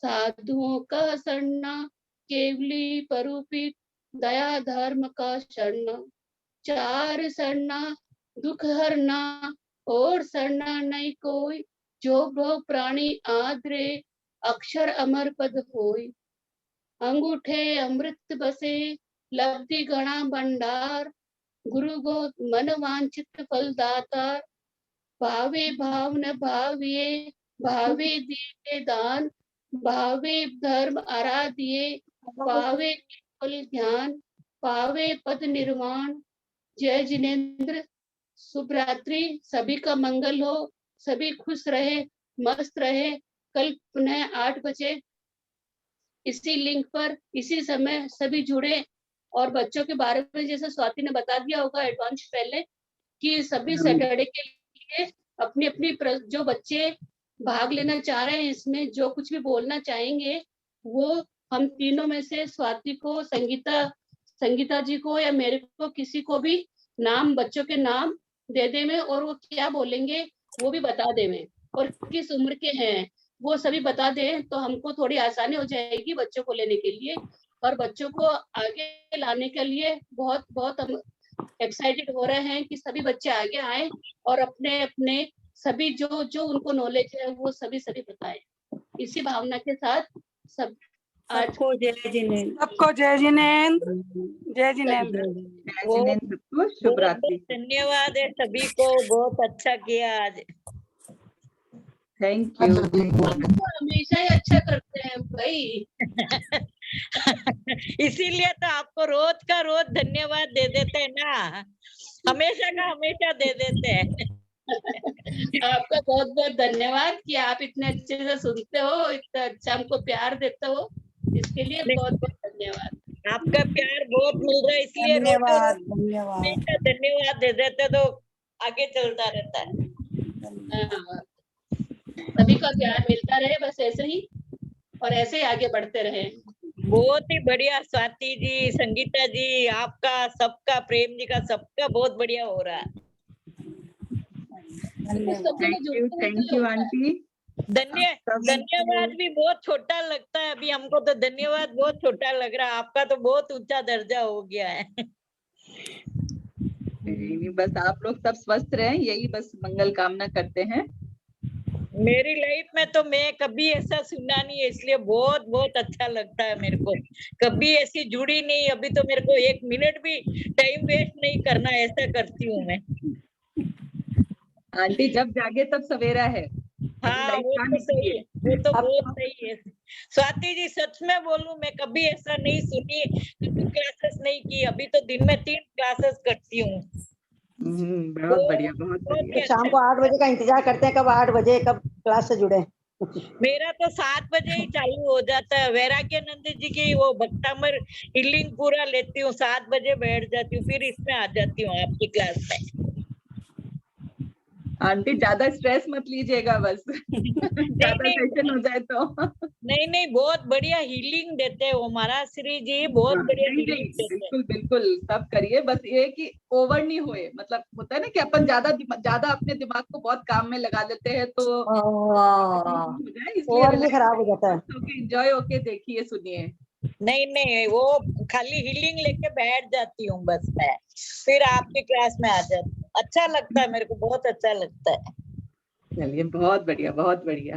साधुओं का शरणा, केवली परूपित दया धर्म का शरणा। चार शरणा दुख हरना, और शरणा नहीं कोई, जो भो प्राणी आदरे, अक्षर अमर पद होय। अंगूठे अमृत बसे, लब्धि गणा भंडार, गुरु गो मन वांछित फल दातार। भावे भाव न भाविये, भावे दिए दान, भावे धर्म आराधिये, पावे केवल ज्ञान, पावे पद निर्वाण। जय जिनेन्द्र, शुभ रात्रि, सभी का मंगल हो, सभी खुश रहे, मस्त रहे। कल पुनः 8 बजे इसी लिंक पर इसी समय सभी जुड़े, और बच्चों के बारे में जैसे स्वाति ने बता दिया होगा एडवांस पहले, कि सभी सैटरडे के लिए अपनी अपनी जो बच्चे भाग लेना चाह रहे हैं इसमें, जो कुछ भी बोलना चाहेंगे, वो हम तीनों में से स्वाति को, संगीता जी को या मेरे को, किसी को भी नाम, बच्चों के नाम दे दे में, और वो क्या बोलेंगे वो भी बता दे में, और किस उम्र के हैं वो सभी बता दें, तो हमको थोड़ी आसानी हो जाएगी बच्चों को लेने के लिए। और बच्चों को आगे लाने के लिए बहुत बहुत हम एक्साइटेड हो रहे हैं कि सभी बच्चे आगे आए और अपने अपने सभी जो जो उनको नॉलेज है वो सभी बताएं। इसी भावना के साथ सबको जय जिनेन्द्र, सबको जय जिनेन्द्र, जय जिनेन्द्र, जय जिनेन्द्र सबको, शुभ रात्रि। धन्यवाद है सभी को, बहुत अच्छा किया आज। Thank you. हमेशा ही अच्छा करते हैं भाई। इसीलिए तो आपको रोज का रोज धन्यवाद दे देते हैं ना, हमेशा का हमेशा दे देते हैं। आपका बहुत बहुत धन्यवाद कि आप इतने अच्छे से सुनते हो, इतना अच्छा हमको प्यार देते हो, इसके लिए बहुत बहुत धन्यवाद। आपका प्यार बहुत मिल रहा है, इसलिए रोज का धन्यवाद रोज धन्यवाद हमेशा धन्यवाद दे देते तो आगे चलता रहता है। हाँ, सभी का प्यार मिलता रहे बस ऐसे ही, और ऐसे ही आगे बढ़ते रहे। बहुत ही बढ़िया स्वाति जी, संगीता जी, आपका सबका, प्रेम जी का सबका बहुत बढ़िया हो रहा है। Thank you aunty. धन्यवाद भी बहुत छोटा लगता है अभी हमको, तो धन्यवाद बहुत छोटा लग रहा है, आपका तो बहुत ऊंचा दर्जा हो गया है। नहीं, बस आप लोग सब स्वस्थ रहें, यही बस मंगल कामना करते हैं। मेरी लाइफ में तो मैं कभी ऐसा सुना नहीं है, इसलिए बहुत बहुत अच्छा लगता है मेरे को। कभी ऐसी जुड़ी नहीं, अभी तो मेरे को 1 मिनट भी टाइम वेस्ट नहीं करना, ऐसा करती हूँ मैं। आंटी जब जागे तब सवेरा है। हाँ वो तो सही है, वो तो बहुत सही है। स्वाति जी सच में बोलूं, मैं कभी ऐसा नहीं सुनी, कभी क्लासेस नहीं की, अभी तो दिन में 3 क्लासेस करती हूँ। बहुत बढ़िया, बहुत बढ़िया। ही शाम अच्छा को 8 बजे का इंतजार करते हैं, कब 8 बजे कब क्लास से जुड़े। मेरा तो 7 बजे ही चालू हो जाता है। वैराग्यानंद जी की वो भक्तामर हीलिंग पूरा लेती हूँ, 7 बजे बैठ जाती हूँ, फिर इसमें आ जाती हूँ आपकी क्लास में। आंटी ज्यादा स्ट्रेस मत लीजिएगा बस, ज्यादा सेशन हो जाए तो। नहीं नहीं, बहुत बढ़िया हीलिंग देते हैं वो महाराज श्री जी, बहुत बढ़िया नहीं, हीलिंग देते हैं। बिल्कुल बिल्कुल सब करिए, बस ये कि ओवर नहीं होए। मतलब होता है ना कि अपन ज्यादा अपने दिमाग को बहुत काम में लगा देते हैं तो ओवर भी खराब हो जाता है। एंजॉय होके देखिए सुनिए। नहीं नहीं, वो खाली हीलिंग लेके बैठ जाती हूँ बस मैं, फिर आपकी क्लास में आ जाती हूँ। अच्छा लगता है मेरे को, बहुत अच्छा लगता है। चलिए बहुत बढ़िया, बहुत बढ़िया।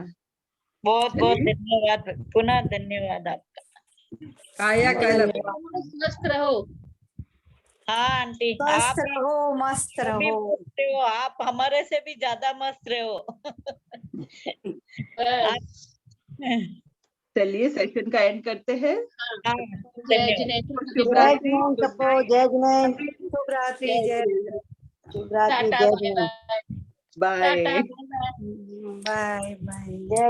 बहुत बहुत धन्यवाद, पुनः धन्यवाद आपका। काया कल्प। स्वस्थ रहो। हाँ आंटी, आप मस्त रहो, मस्त अभी रहो। बोलते हो, आप हमारे से भी ज्यादा मस्त रहो। चलिए सेशन का एंड करते हैं। जय जिनेन्द्र, शुभ रात्रि, सबको जय जिनेन्द्र, शुभ रात्रि, जय शुभ रात्रि, टाटा, जय जिनेन्द्र, बाय। Tata, bye bye. जय